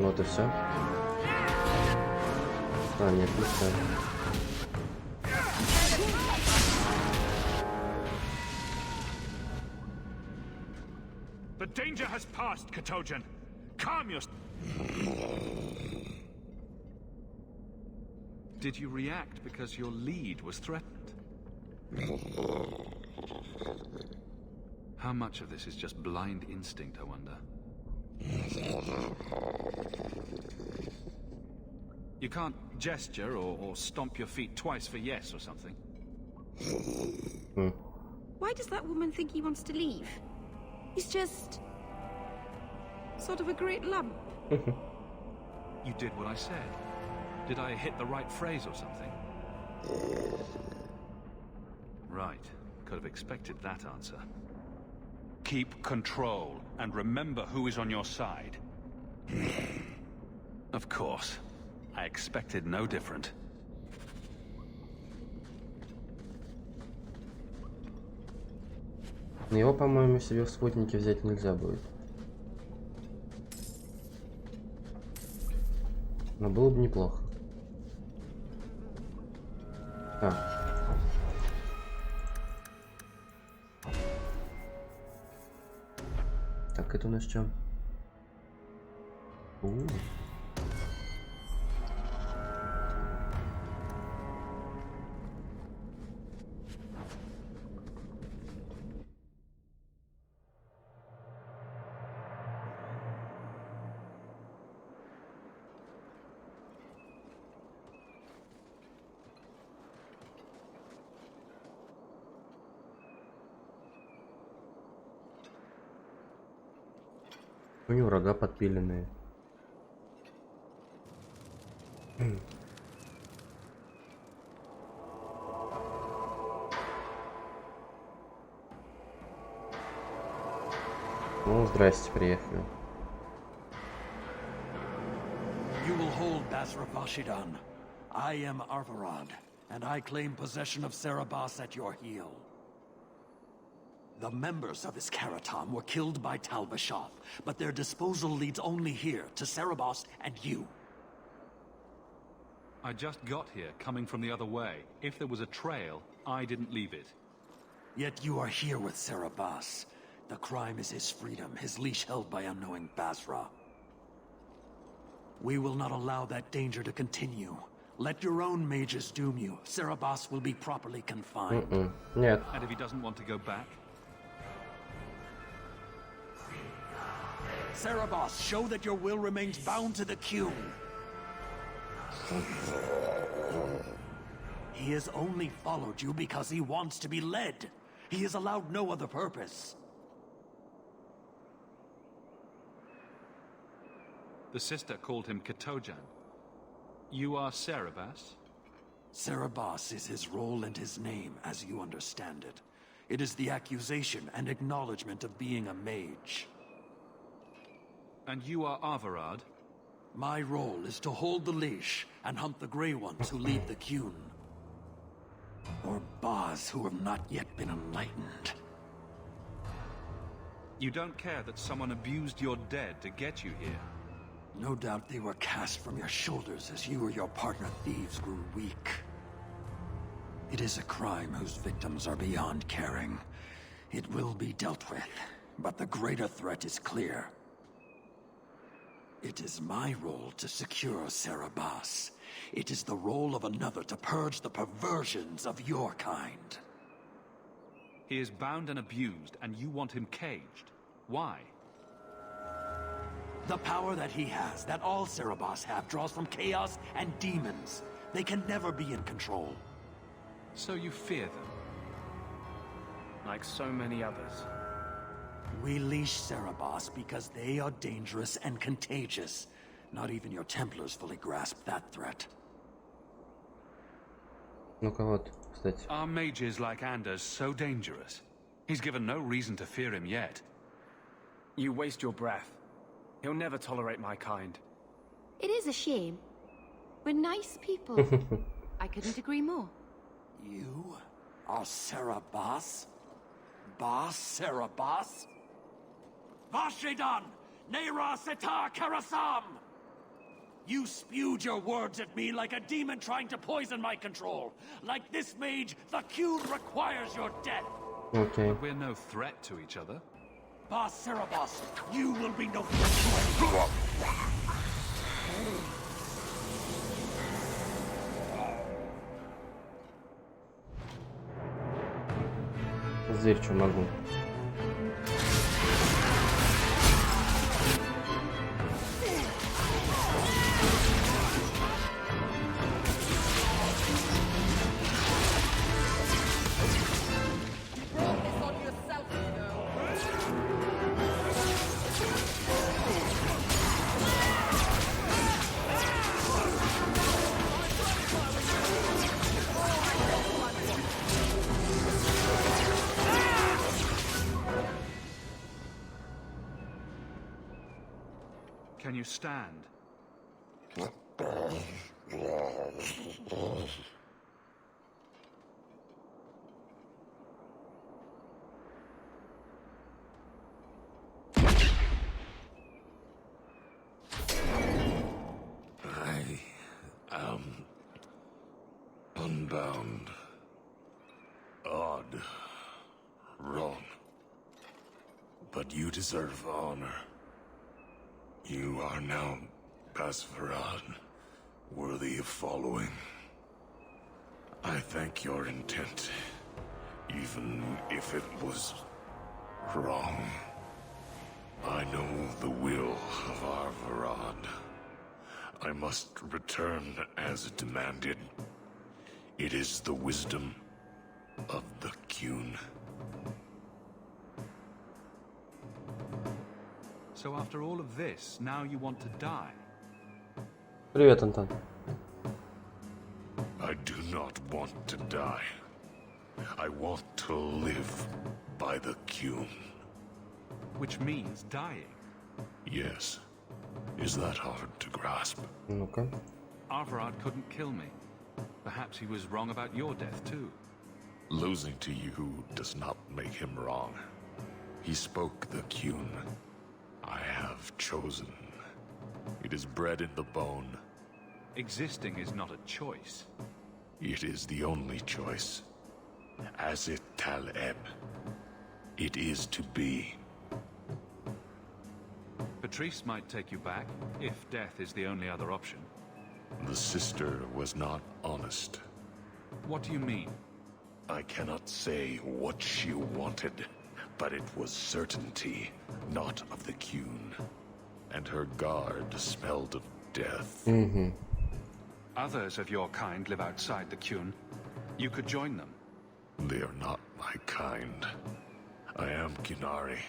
Вот и все. А, нет, не все. The danger has passed, Katojan. Calm yourself. Did you react because your lead was threatened? How much of this is just blind instinct, I wonder? You can't gesture or stomp your feet twice for yes or something. Why does that woman think he wants to leave? He's just... sort of a great lump. You did what I said. Did I hit the right phrase or something? Right. Could have expected that answer. Keep control, and remember who is on your side. Of course. I expected no different. Но его, по-моему, себе в спутники взять нельзя будет. Но было бы неплохо. Так, это у нас что? У него рога подпиленные. Ну, здрасте, приехали. You will hold Basra Vashidan. I am Arvarad, and I claim possession of Serabas at your heel. The members of his Karatam were killed by Tal-Vashoth, but their disposal leads only here, to Serabas and you. I just got here, coming from the other way. If there was a trail, I didn't leave it. Yet you are here with Serabas. The crime is his freedom, his leash held by unknowing Basra. We will not allow that danger to continue. Let your own mages doom you. Serabas will be properly confined. Нет. And if he doesn't want to go back? Serabas, show that your will remains bound to the Qun. He has only followed you because he wants to be led. He has allowed no other purpose. The sister called him Katojan. You are Serabas? Serabas is his role and his name, as you understand it. It is the accusation and acknowledgement of being a mage. And you are Arvarad? My role is to hold the leash and hunt the Grey Ones who lead the Qun. Or Baz who have not yet been enlightened. You don't care that someone abused your dead to get you here? No doubt they were cast from your shoulders as you or your partner thieves grew weak. It is a crime whose victims are beyond caring. It will be dealt with, but the greater threat is clear. It is my role to secure Serabas. It is the role of another to purge the perversions of your kind. He is bound and abused, and you want him caged. Why? The power that he has, that all Serabas have, draws from chaos and demons. They can never be in control. So you fear them? Like so many others. We leash Serabas because they are dangerous and contagious. Not even your Templars fully grasp that threat. Ну-ка вот, кстати. Are mages like Anders so dangerous? He's given no reason to fear him yet. You waste your breath. He'll never tolerate my kind. It is a shame. We're nice people. I couldn't agree more. You are Serabas? Bas Serabas? Vashidan! Nera Setar Karasam! You spewed your words at me like a demon trying to poison my control. Like this mage, the Qun requires your death. Okay. But we're no threat to each other. Bas Serabas, you will be no threat to anyone. зверь, что могу. Can you stand? I am unbound. Odd. Wrong. But you deserve honor. You are now Basfarad, worthy of following. I thank your intent, even if it was wrong. I know the will of our Varad. I must return as demanded. It is the wisdom of the Qun. So after all of this, now you want to die? Привет, Антон. I do not want to die. I want to live by the Qun. Which means dying. Yes. Is that hard to grasp? Ну-ка. Arvarad couldn't kill me. Perhaps he was wrong about your death too. Losing to you does not make him wrong. He spoke the Qun. I have chosen. It is bred in the bone. Existing is not a choice. It is the only choice. As it Taleb. It is to be. Patrice might take you back, if death is the only other option. The sister was not honest. What do you mean? I cannot say what she wanted, but it was certainty, not of the Qun. And her guard smelled of death. Mm-hmm. Others of your kind live outside the Qun. You could join them. They are not my kind. I am Qunari.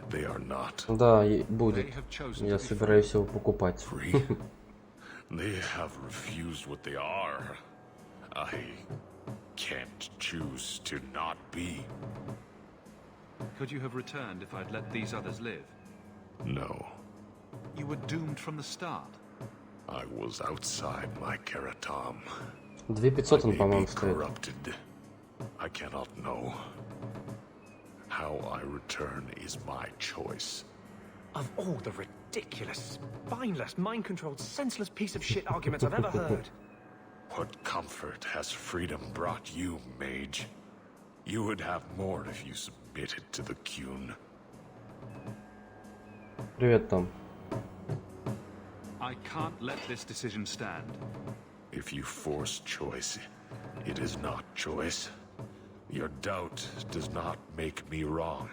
They are not. Да, и будет. Я собираюсь его покупать. They have refused what they are. I can't choose to not be. Could you have returned if I'd let these others live? No. You were doomed from the start. I was outside my Keratam. 2500 он, по-моему, стоит. Corrupted. I cannot know. How I return is my choice. Of all the ridiculous, spineless, mind-controlled, senseless piece of shit arguments I've ever heard. What comfort has freedom brought you, mage? You would have more if you submitted to the Qun. Привет, Том. I can't let this decision stand. If you force choice, it is not choice. Your doubt does not make me wrong.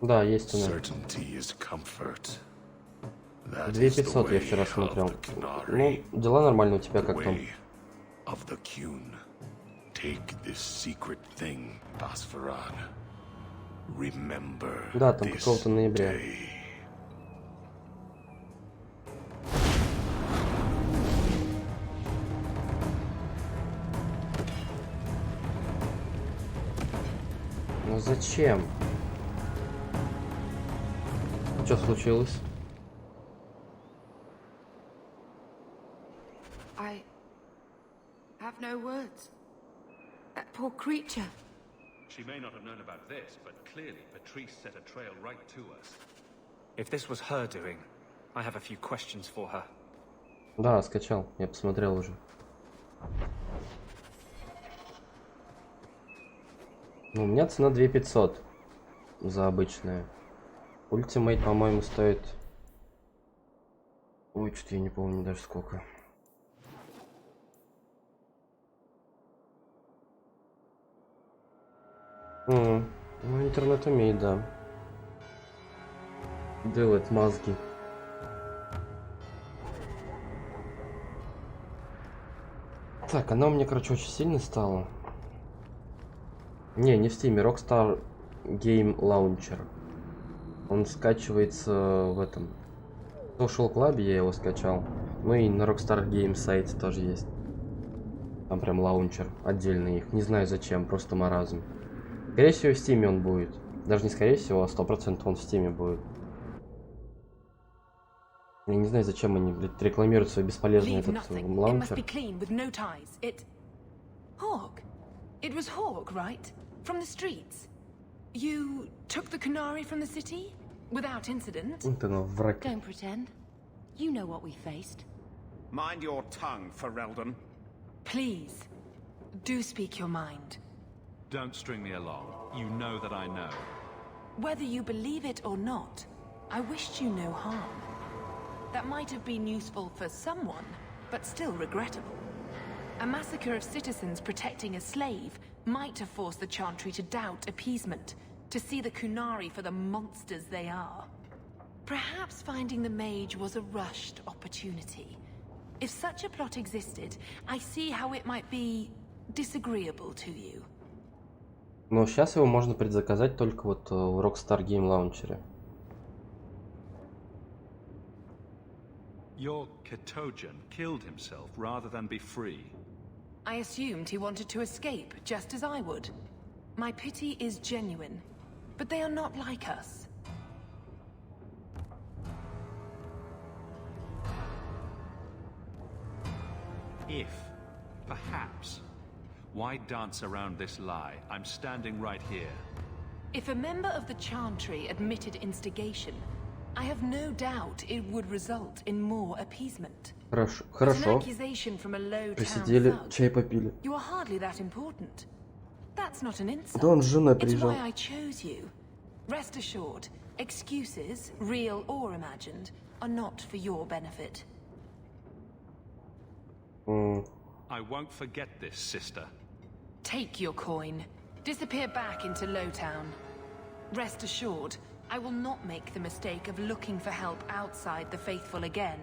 Да, есть она. Certainty is comfort. 2500 я вчера смотрел. Ну, дела нормально у тебя как там? Of the Qun. Take this secret thing, Basfarad. Remember Да, там какого-то ноября. Ну зачем? Что случилось? I have no words. That poor creature. She may not have known about this, but clearly Patrice set a trail right to us. If this was her doing, I have a few questions for her. Да, скачал. Я посмотрел уже. Ну, у меня цена 2500 за обычное. Ультимейт, по-моему, стоит... Ой, что-то я не помню даже сколько. Ну, интернет умеет, да. Делает мозги. Так, она у меня, короче, очень сильно стала. Не в Steam, Rockstar Game Launcher. Он скачивается в этом Social Club, я его скачал. Ну и на Rockstar Game сайте тоже есть. Там прям лаунчер отдельный их. Не знаю зачем, просто маразм. Скорее всего в Steam он будет. Даже не скорее всего, а 100% он в Steam будет. Я не знаю, зачем они, блядь, рекламируют свой бесполезный этот лаунчер. Hawk. It was Hawk, right? From the streets. You took the Canary from the city? Without incident? Don't pretend. You know what we faced. Mind your tongue, Ferelden. Please, do speak your mind. Don't string me along. You know that I know. Whether you believe it or not, I wished you no harm. That might have been useful for someone, but still regrettable. A massacre of citizens protecting a slave might have forced the Chantry to doubt appeasement, to see the Kunari for the monsters they are. Perhaps finding the mage was a rushed opportunity. If such a plot existed, I see how it might be disagreeable to you. Но сейчас его можно предзаказать только вот в Rockstar Game Launcher. Your Ketogen killed himself rather than be free. I assumed he wanted to escape, just as I would. My pity is genuine, but they are not like us. If, perhaps, why dance around this lie? I'm standing right here. If a member of the Chantry admitted instigation, I have no doubt it would result in more appeasement. Хорошо. It's an accusation from a low Посидели, town thug. чай попили. You are hardly that important. That's not an insult. Да он с женой It's приезжал. why I chose you. Rest assured, excuses, real or imagined, are not for your benefit. I won't forget this, sister. Take your coin. Disappear back into Lowtown. Rest assured, I will not make the mistake of looking for help outside the faithful again.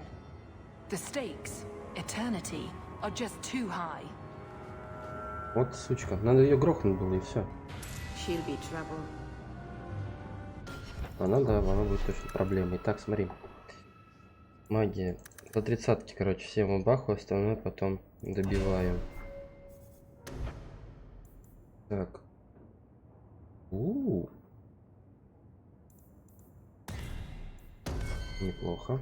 The stakes, eternity, are just too high. Вот сучка. Надо ее грохнуть было и все. She'll be trouble. Она, да, она будет точно проблемой. Так, смотри. Магия. До 30-ки, короче, всем баху, остальное потом добиваю. Так. Неплохо.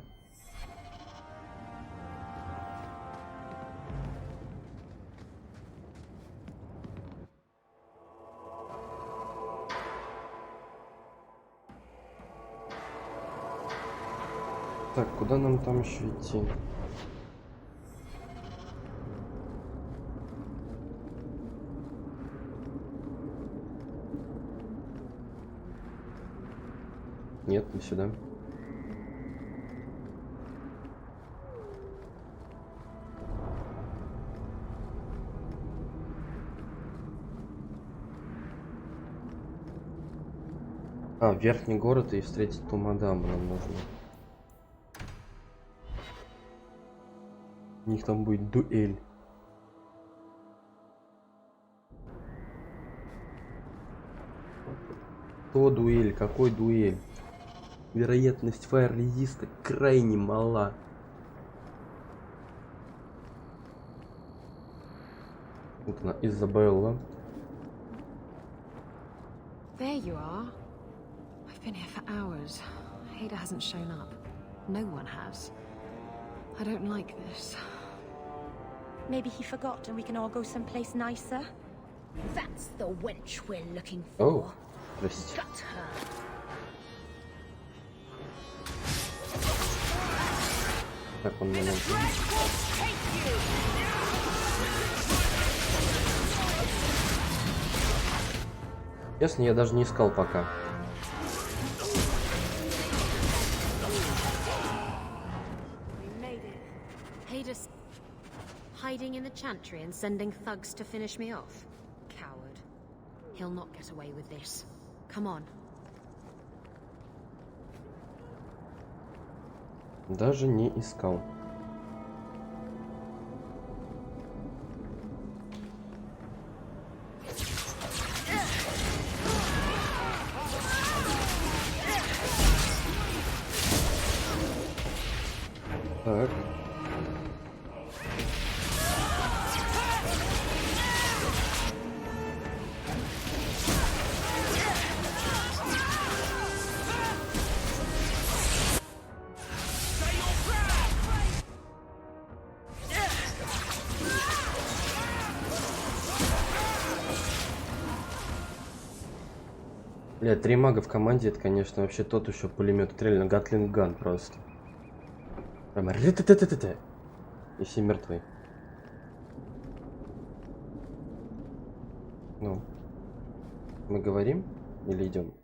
Так, куда нам там еще идти? Нет, не сюда. А, верхний город и встретить ту мадам нам нужно. У них там будет дуэль. Что дуэль? Какой дуэль? Вероятность фаер-резиста крайне мала. Вот она, Изабелла. There you are. I've been here for hours. Hader hasn't shown up. No one has. I don't like this. Maybe he forgot and we can all go someplace nicer. That's the wench we're looking for. Oh, здрасте. Got her. Так, он меня... Честно, я даже не искал пока. Hader's hiding in the Chantry and sending thugs to finish me off. Coward. He'll not get away with this. Come on. Даже не искал. Так. Бля, 3 мага в команде, это, конечно, вообще тот еще пулемет. Это реально гатлинг-ган просто. Прямо ры-ты-ты-ты-ты-ты. И все мертвы. Ну, мы говорим или идем?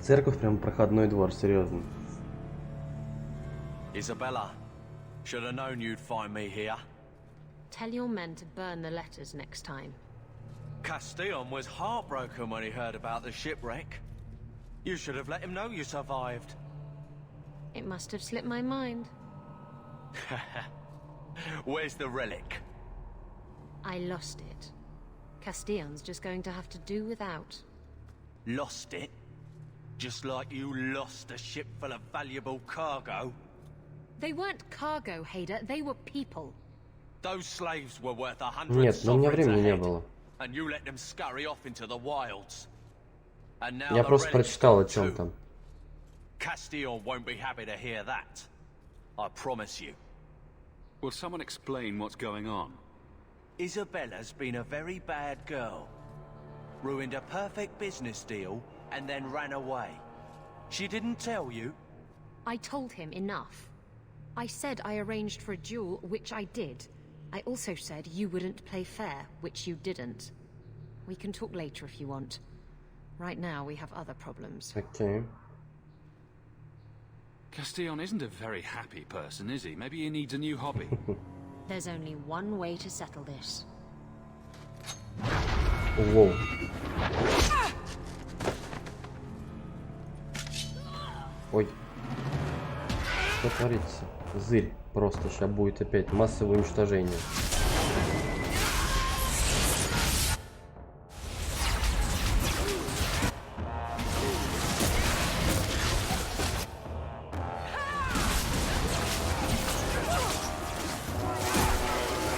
Церковь прям проходной двор, серьезно. Isabella, should have known you'd find me here. Tell your men to burn the letters next time. Castillon was heartbroken when he heard about the shipwreck. You should have let him know you survived. It must have slipped my mind. Where's the relic? I lost it. Castillon's just going to have to do without. Lost it? Just like you lost a ship full of valuable cargo? They weren't cargo, Hader. They were people. Those slaves were worth 100 Нет, но у меня sovereigns времени не ahead, было. and you let them scurry off into the wilds. And now Я the просто relic's прочитал о gone чем too. там. Castillon won't be happy to hear that. I promise you. Will someone explain what's going on? Isabella's been a very bad girl. Ruined a perfect business deal and then ran away. She didn't tell you? I told him enough. I said I arranged for a duel, which I did. I also said you wouldn't play fair, which you didn't. We can talk later if you want. Right now, we have other problems. Okay. Castillon isn't a very happy person, is he? Maybe he needs a new hobby. There's only one way to settle this. Воу. Ой. Что творится? Зырь. Просто сейчас будет опять массовое уничтожение.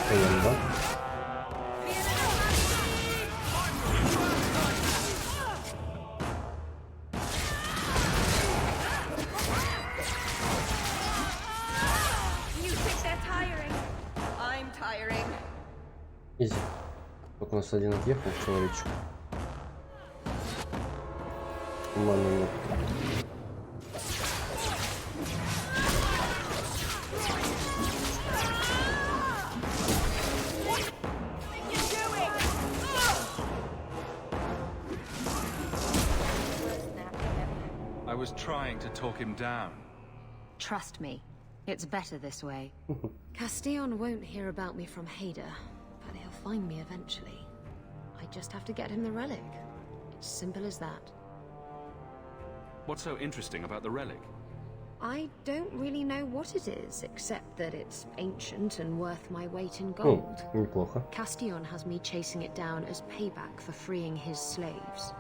Понятно. Изи. Вот у нас один отъехал, человечек. Маны нет. I was trying to talk him down. Trust me, it's better this way. Castillon won't hear about me from Hader, but he'll find me eventually. I just have to get him the relic. It's simple as that. What's so interesting about the relic? I don't really know what it is, except that it's ancient and worth my weight in gold. Неплохо. Castillon has me chasing it down as payback for freeing his slaves.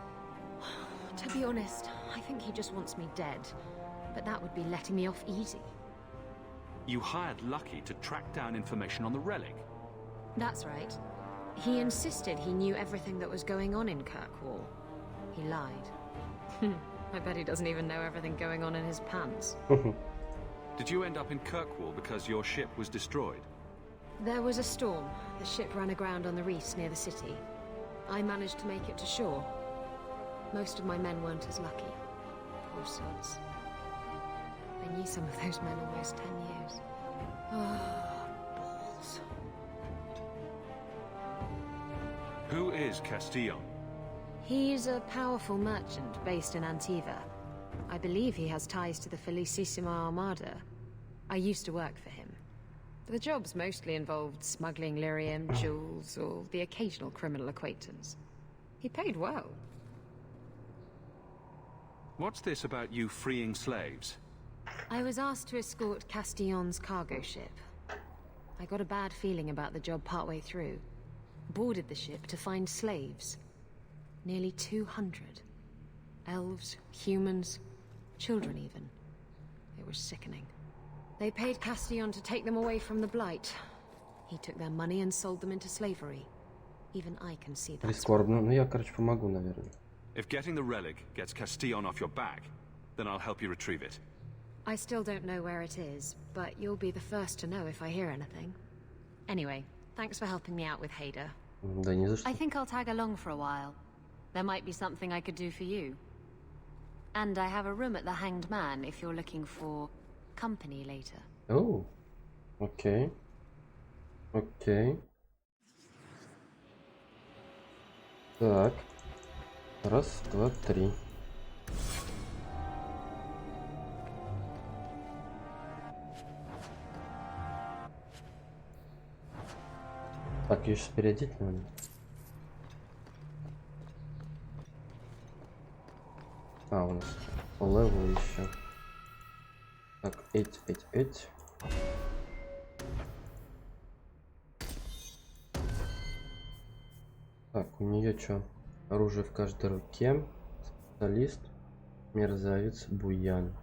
To be honest, I think he just wants me dead, but that would be letting me off easy. You hired Lucky to track down information on the relic. That's right. He insisted he knew everything that was going on in Kirkwall. He lied. I bet he doesn't even know everything going on in his pants. Did you end up in Kirkwall because your ship was destroyed? There was a storm. The ship ran aground on the reefs near the city. I managed to make it to shore. Most of my men weren't as lucky. Poor sods. I knew some of those men almost 10 years. Oh, balls. Who is Castillon? He's a powerful merchant based in Antiva. I believe he has ties to the Felicissima Armada. I used to work for him. The jobs mostly involved smuggling lyrium, jewels, or the occasional criminal acquaintance. He paid well. What's this about you freeing slaves? I was asked to escort Castillon's cargo ship. I got a bad feeling about the job partway through. Boarded the ship to find slaves. Nearly 200. Elves, humans, children even. It was sickening. They paid Castillon to take them away from the Blight. He took their money and sold them into slavery. Even I can see that. Прискорбно, но я, короче, помогу, наверное. If getting the relic gets Castillon off your back, then I'll help you retrieve it. I still don't know where it is, but you'll be the first to know if I hear anything. Anyway, thanks for helping me out with Hader. Да не за что. I think I'll tag along for a while. There might be something I could do for you. And I have a room at the Hanged Man if you're looking for company later. Oh, окей. Окей. Так. Раз, два, три. Так, ее сейчас переодеть надо. А, у нас левел еще. Так, эть. Так, у нее что? Оружие в каждой руке. Специалист. Мерзавец. Буян.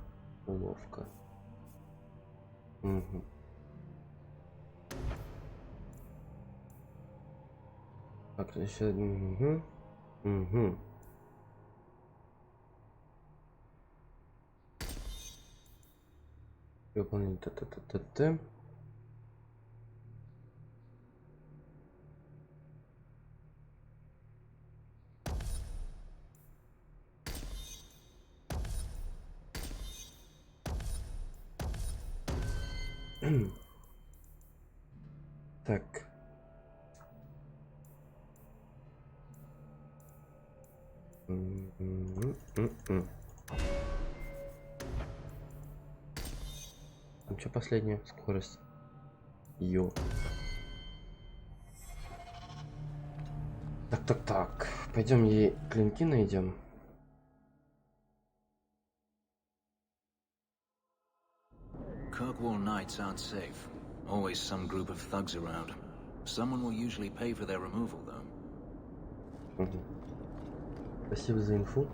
Уловка. Угу. Так, еще... Угу. Угу. Выполнить т-т-т-т-т. Так. Там что последняя? Скорость. Йо. Так. Пойдем ей клинки найдем. Kirkwall nights aren't safe. Always some group of thugs around. Someone will usually pay for their removal, though. Спасибо за инфу.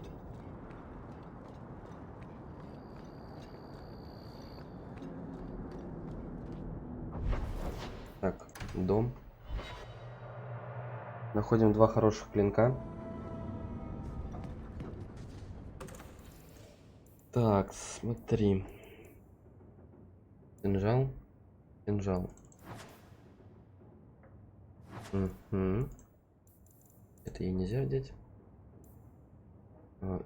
Так, дом. Находим два хороших клинка. Так, смотри. Кинжал. Угу. Это ей нельзя одеть.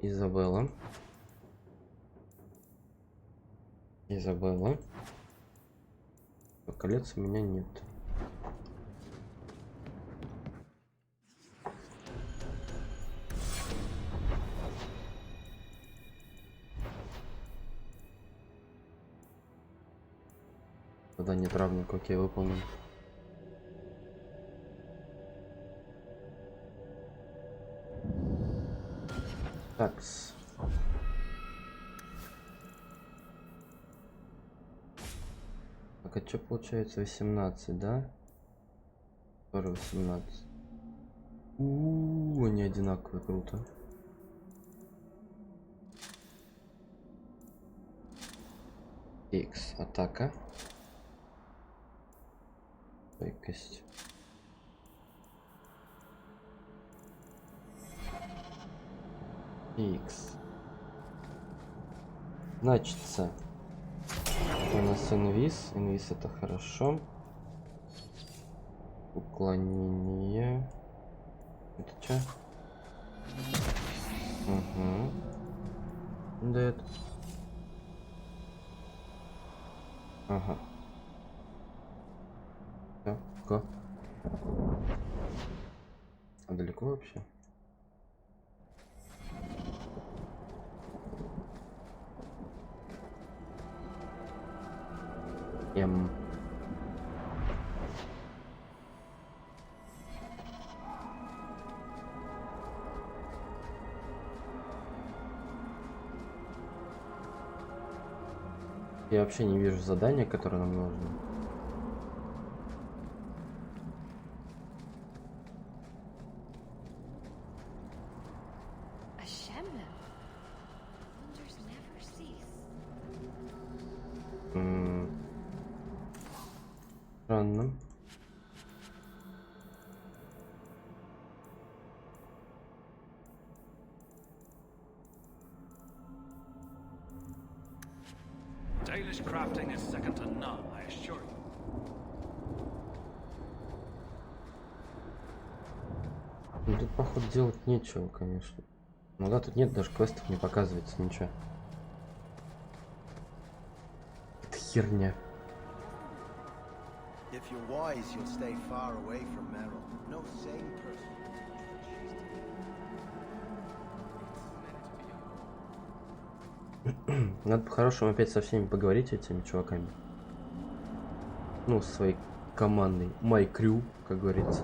Изабелла. Колец у меня нет. Задание травника, окей, выполнен. Такс. Так, а что получается 18, да? Тоже 18. Они одинаковые, круто. X, атака. Стойкость. X. Значится, у нас инвиз. Инвиз это хорошо. Уклонение. Это что? Угу. Дает. Ага. Все, го. А далеко вообще? М. Я вообще не вижу задания, которое нам нужно. Странно. Dalish crafting is second to none, I assure you. Ну тут, походу, делать нечего, конечно. Ну да, тут нет даже квестов, не показывается ничего. Это херня. If you're wise, you'll stay far away from Meryl. No sane person. Надо по-хорошему опять со всеми поговорить, этими чуваками. Ну, со своей командой. My crew, как говорится.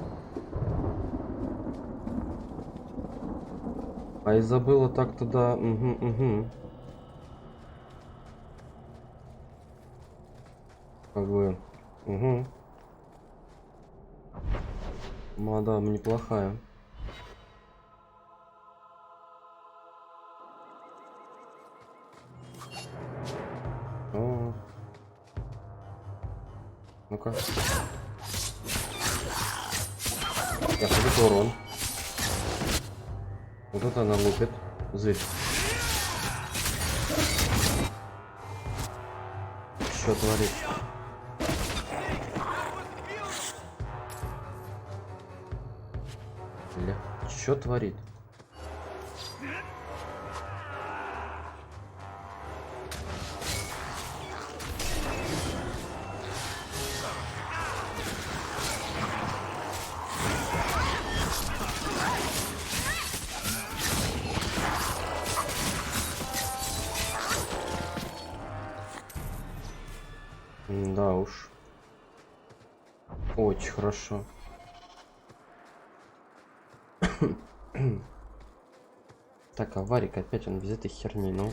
А Изабелла так туда... Угу. Как бы... Угу. Мадам неплохая. О. Ну-ка. Так, вот это урон. Вот это она лупит. Зырь. Что творит? Бля, что творит? Да уж. Очень хорошо. Так, а Варик опять он без этой херни, ну.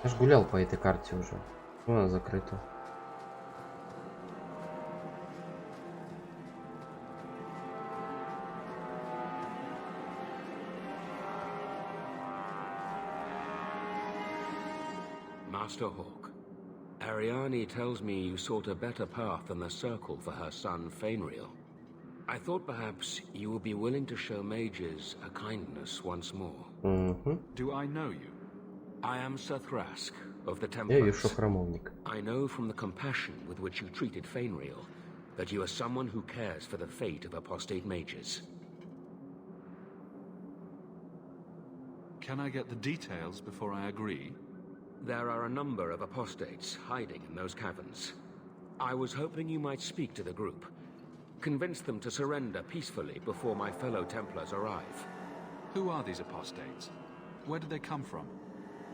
Я ж гулял по этой карте уже. Ну, она закрыта. Master Hawk, Ariane tells me you sought a better path than the Circle for her son, Fainriel. I thought perhaps you would be willing to show mages a kindness once more. Do I know you? I am Sir Thrask of the Я Templars. вижу храмовник. I know from the compassion with which you treated Fainriel that you are someone who cares for the fate of apostate mages. Can I get the details before I agree? There are a number of apostates hiding in those caverns. I was hoping you might speak to the group. Convince them to surrender peacefully before my fellow Templars arrive. Who are these apostates? Where did they come from?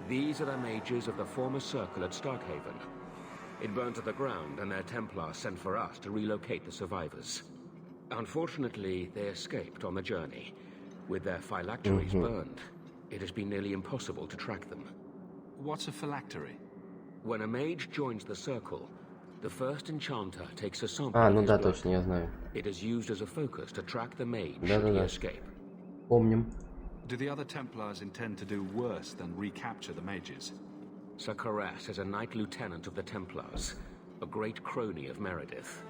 These are the mages of the former Circle at Starkhaven. It burned to the ground and their Templars sent for us to relocate the survivors. Unfortunately, they escaped on the journey. With their phylacteries burned, it has been nearly impossible to track them. What's a phylactery? When a mage joins the Circle, the first enchanter takes a sample А, of ну his да, blood. точно, я знаю. It is used as a focus to track the mage should he Да-да-да. escape. Помним. Do the other Templars intend to do worse than recapture the mages? Sir Karas is a Knight Lieutenant of the Templars, a great crony of Meredith.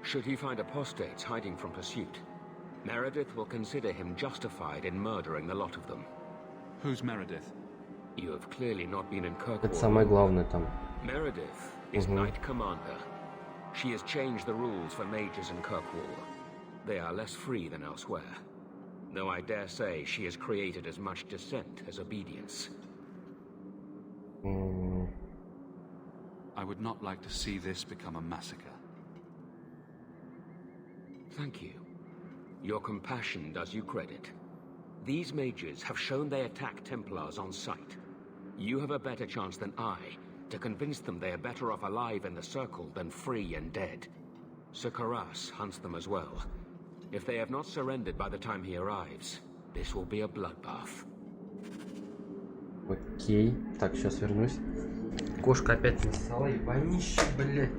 Should he find apostates hiding from pursuit, Meredith will consider him justified in murdering the lot of them. Who's Meredith? You have clearly not been in Kirkwall. Это самое главное там. Meredith is Knight Commander. She has changed the rules for mages in Kirkwall. They are less free than elsewhere. Though I dare say she has created as much dissent as obedience. I would not like to see this become a massacre. Thank you. Your compassion does you credit. These mages have shown they attack Templars on sight. You have a better chance than I to convince them they are better off alive in the Circle than free and dead. Sir Karas hunts them as well. If they have not surrendered by the time he arrives, this will be a bloodbath. Окей. Так, сейчас вернусь. Кошка опять нассала и вонище, блядь.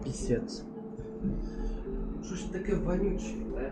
Писец. Что ж такая вонючая, да?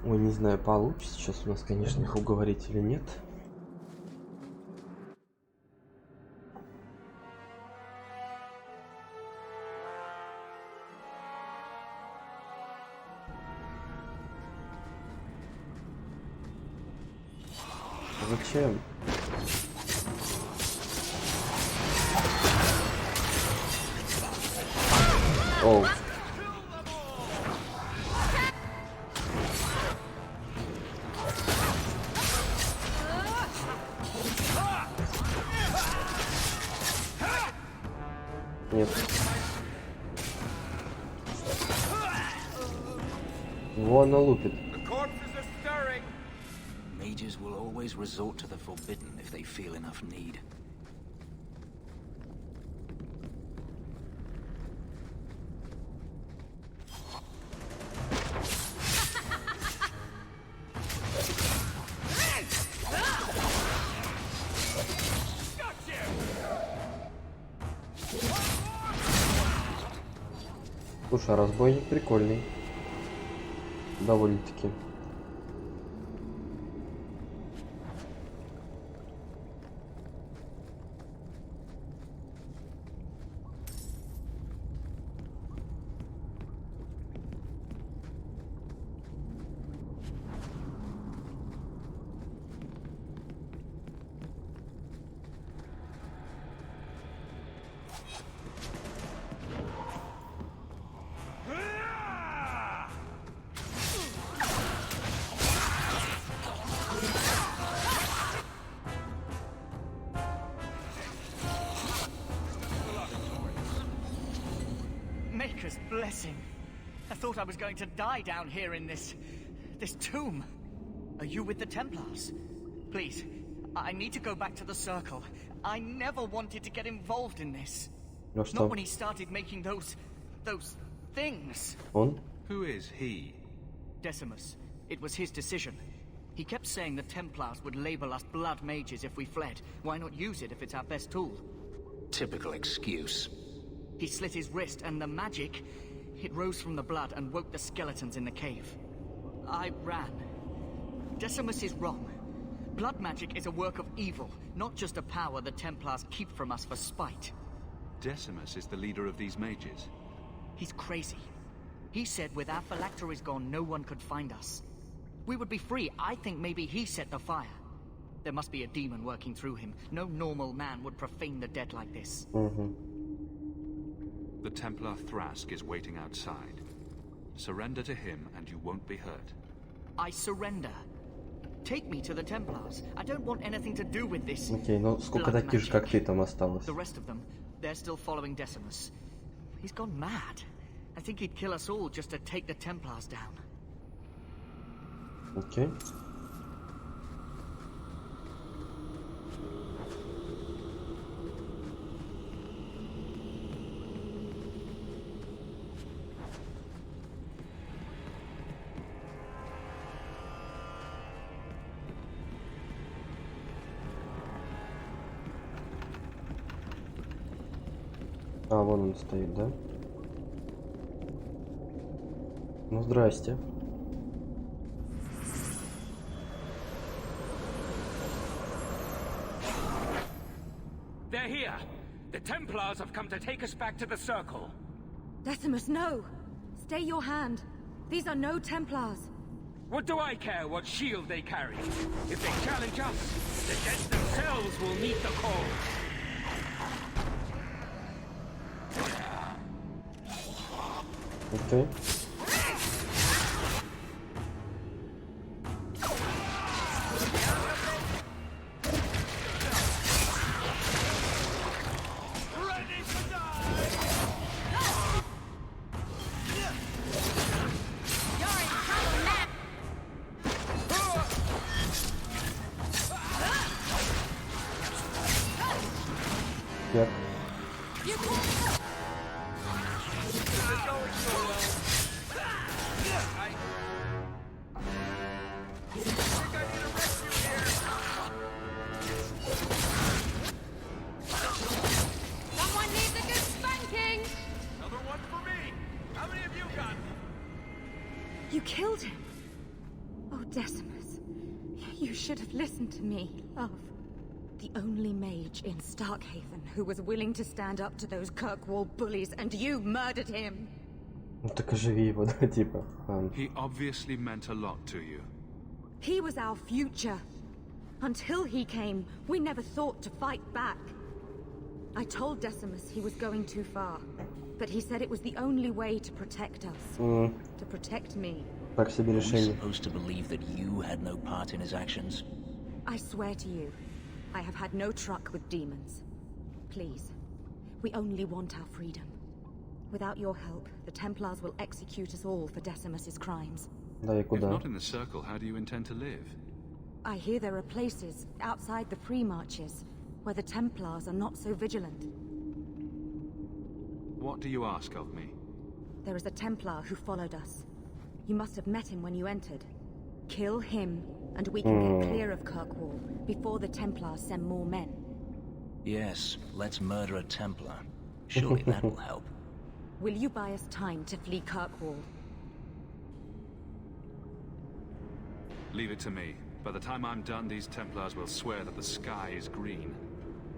Ой, не знаю, получится сейчас у нас, конечно, их уговорить или нет. Зачем? Оу. Нет. Во, она лупит. Mages will always resort to the forbidden if they feel enough need. Слушай, а разбойник прикольный. Довольно-таки. blessing. I thought I was going to die down here in this tomb. Are you with the Templars? Please, I need to go back to the Circle. I never wanted to get involved in this. Not when he started making those things. Who is he? Decimus. It was his decision. He kept saying the Templars would label us blood mages if we fled. Why not use it if it's our best tool? Typical excuse. He slit his wrist, and the magic, it rose from the blood and woke the skeletons in the cave. I ran. Decimus is wrong. Blood magic is a work of evil, not just a power the Templars keep from us for spite. Decimus is the leader of these mages. He's crazy. He said with our phylacteries gone, no one could find us. We would be free. I think maybe he set the fire. There must be a demon working through him. No normal man would profane the dead like this. The Templar Thrask is waiting outside. Surrender to him and you won't be hurt. I surrender. Take me to the Templars. I don't want anything to do with this. Окей, ну сколько таких же, как ты, там осталось? The rest of them, they're still following Decimus. He's gone mad. I think he'd kill us all just to take the Templars down. Окей. А, вон он стоит, да? Ну, здрасте. They're here. The Templars have come to take us back to the Circle. Decimus, no! Stay your hand. These are no Templars. What do I care what shield they carry? If they challenge us, the dead themselves will meet the call. Okay. Yep. Someone needs a good spanking! Another one for me. How many have you got? You killed him. Oh, Decimus. You should have listened to me, love. The only mage in Starkhaven who was willing to stand up to those Kirkwall bullies, and you murdered him. Ну так оживи его, да, типа. He obviously meant a lot to you. He was our future. Until he came, we never thought to fight back. I told Decimus he was going too far, but he said it was the only way to protect us. To protect me. Так себе Are we решение. supposed to believe that you had no part in his actions? I swear to you, I have had no truck with demons. Please, we only want our freedom. Without your help, the Templars will execute us all for Decimus's crimes. Да, и If куда? not in the Circle, how do you intend to live? I hear there are places outside the free marches where the Templars are not so vigilant. What do you ask of me? There is a Templar who followed us. You must have met him when you entered. Kill him, and we can get clear of Kirkwall before the Templars send more men. Yes, let's murder a Templar. Surely that will help. Will you buy us time to flee Kirkwall? Leave it to me. By the time I'm done, these Templars will swear that the sky is green.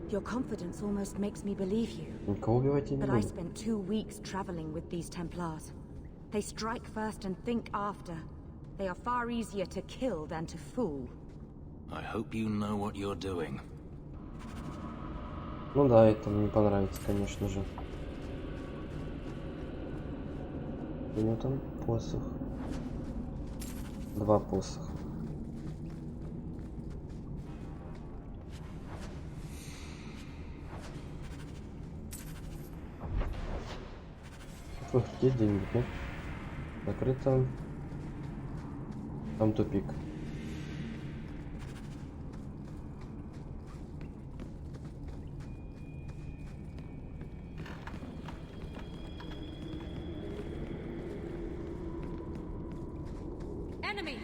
Your confidence almost makes me believe you. Никого убивать я не But I буду. spent 2 weeks traveling with these Templars. They strike first and think after. They are far easier to kill than to fool. I hope you know what you're doing. Ну да, это мне понравится, конечно же. У него там посох. 2 посоха. Фух, есть где-нибудь, нет? Закрыто. Там тупик. Enemy!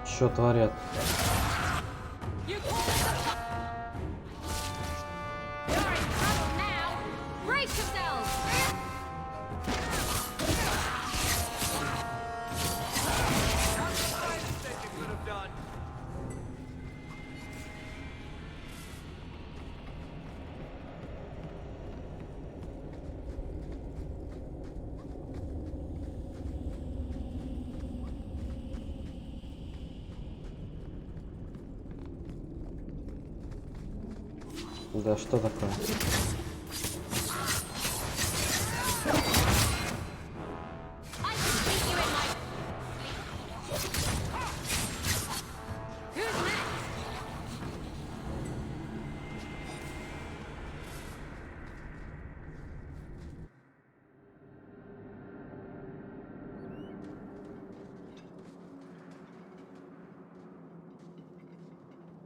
Что творят? Brace yourselves! Да что такое?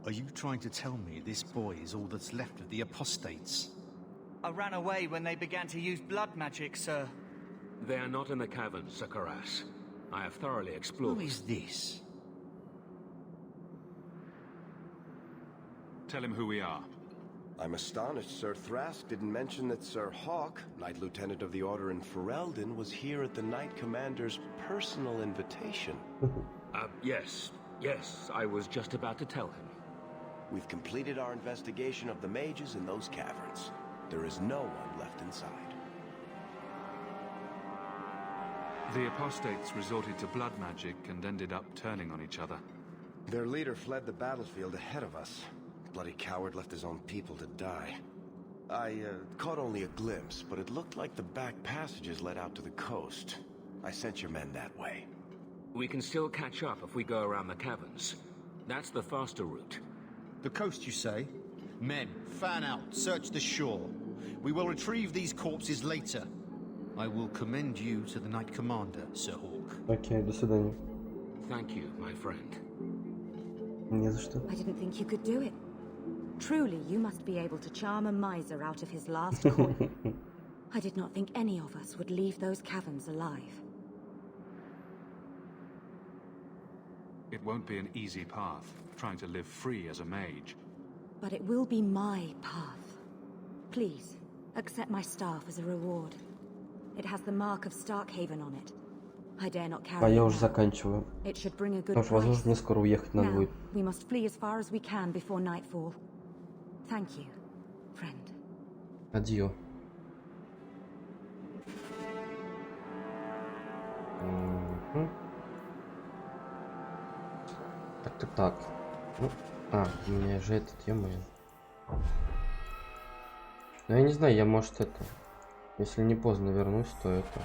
Are you trying to tell me this boy is all that's left of the apostates? I ran away when they began to use blood magic, sir. They are not in the caverns, Sir Karas. I have thoroughly explored. Who is this? Tell him who we are. I'm astonished Sir Thrask didn't mention that Sir Hawk, Knight Lieutenant of the Order in Ferelden, was here at the Knight Commander's personal invitation. Yes. Yes, I was just about to tell him. We've completed our investigation of the mages in those caverns. There is no one left inside. The apostates resorted to blood magic and ended up turning on each other. Their leader fled the battlefield ahead of us. Bloody coward left his own people to die. I caught only a glimpse, but it looked like the back passages led out to the coast. I sent your men that way. We can still catch up if we go around the caverns. That's the faster route. The coast, you say? Men, fan out, search the shore. We will retrieve these corpses later. I will commend you to the Knight Commander, Sir Hawk. Окей, до свидания. Thank you, my friend. Не за что. I didn't think you could do it. Truly, you must be able to charm a miser out of his last coin. I did not think any of us would leave those caverns alive. It won't be an easy path, trying to live free as a mage. But it will be my path. Please, accept my staff as a reward. It has the mark of Starkhaven on it. I dare not carry А я it уже now. заканчиваю. It should bring a good Потому что, возможно, price. мне скоро уехать надо Now, будет. we must flee as far as we can before nightfall. Thank you, friend. Адьё. Так. Ну, у меня же эта тема. Ну, я не знаю, я, может, это... Если не поздно вернусь, то это...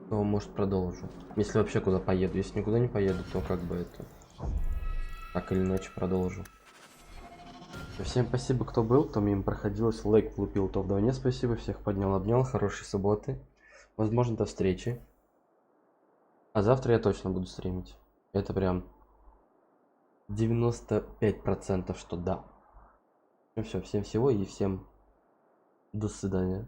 То, может, продолжу. Если вообще куда поеду. Если никуда не поеду, то как бы это... Так или иначе продолжу. Всем спасибо, кто был, кто мимо проходилось, лайк влупил, то вдвойне спасибо, всех поднял, обнял, хорошей субботы, возможно, до встречи. А завтра я точно буду стримить. Это прям 95%, что да. Ну все, всем всего и всем до свидания.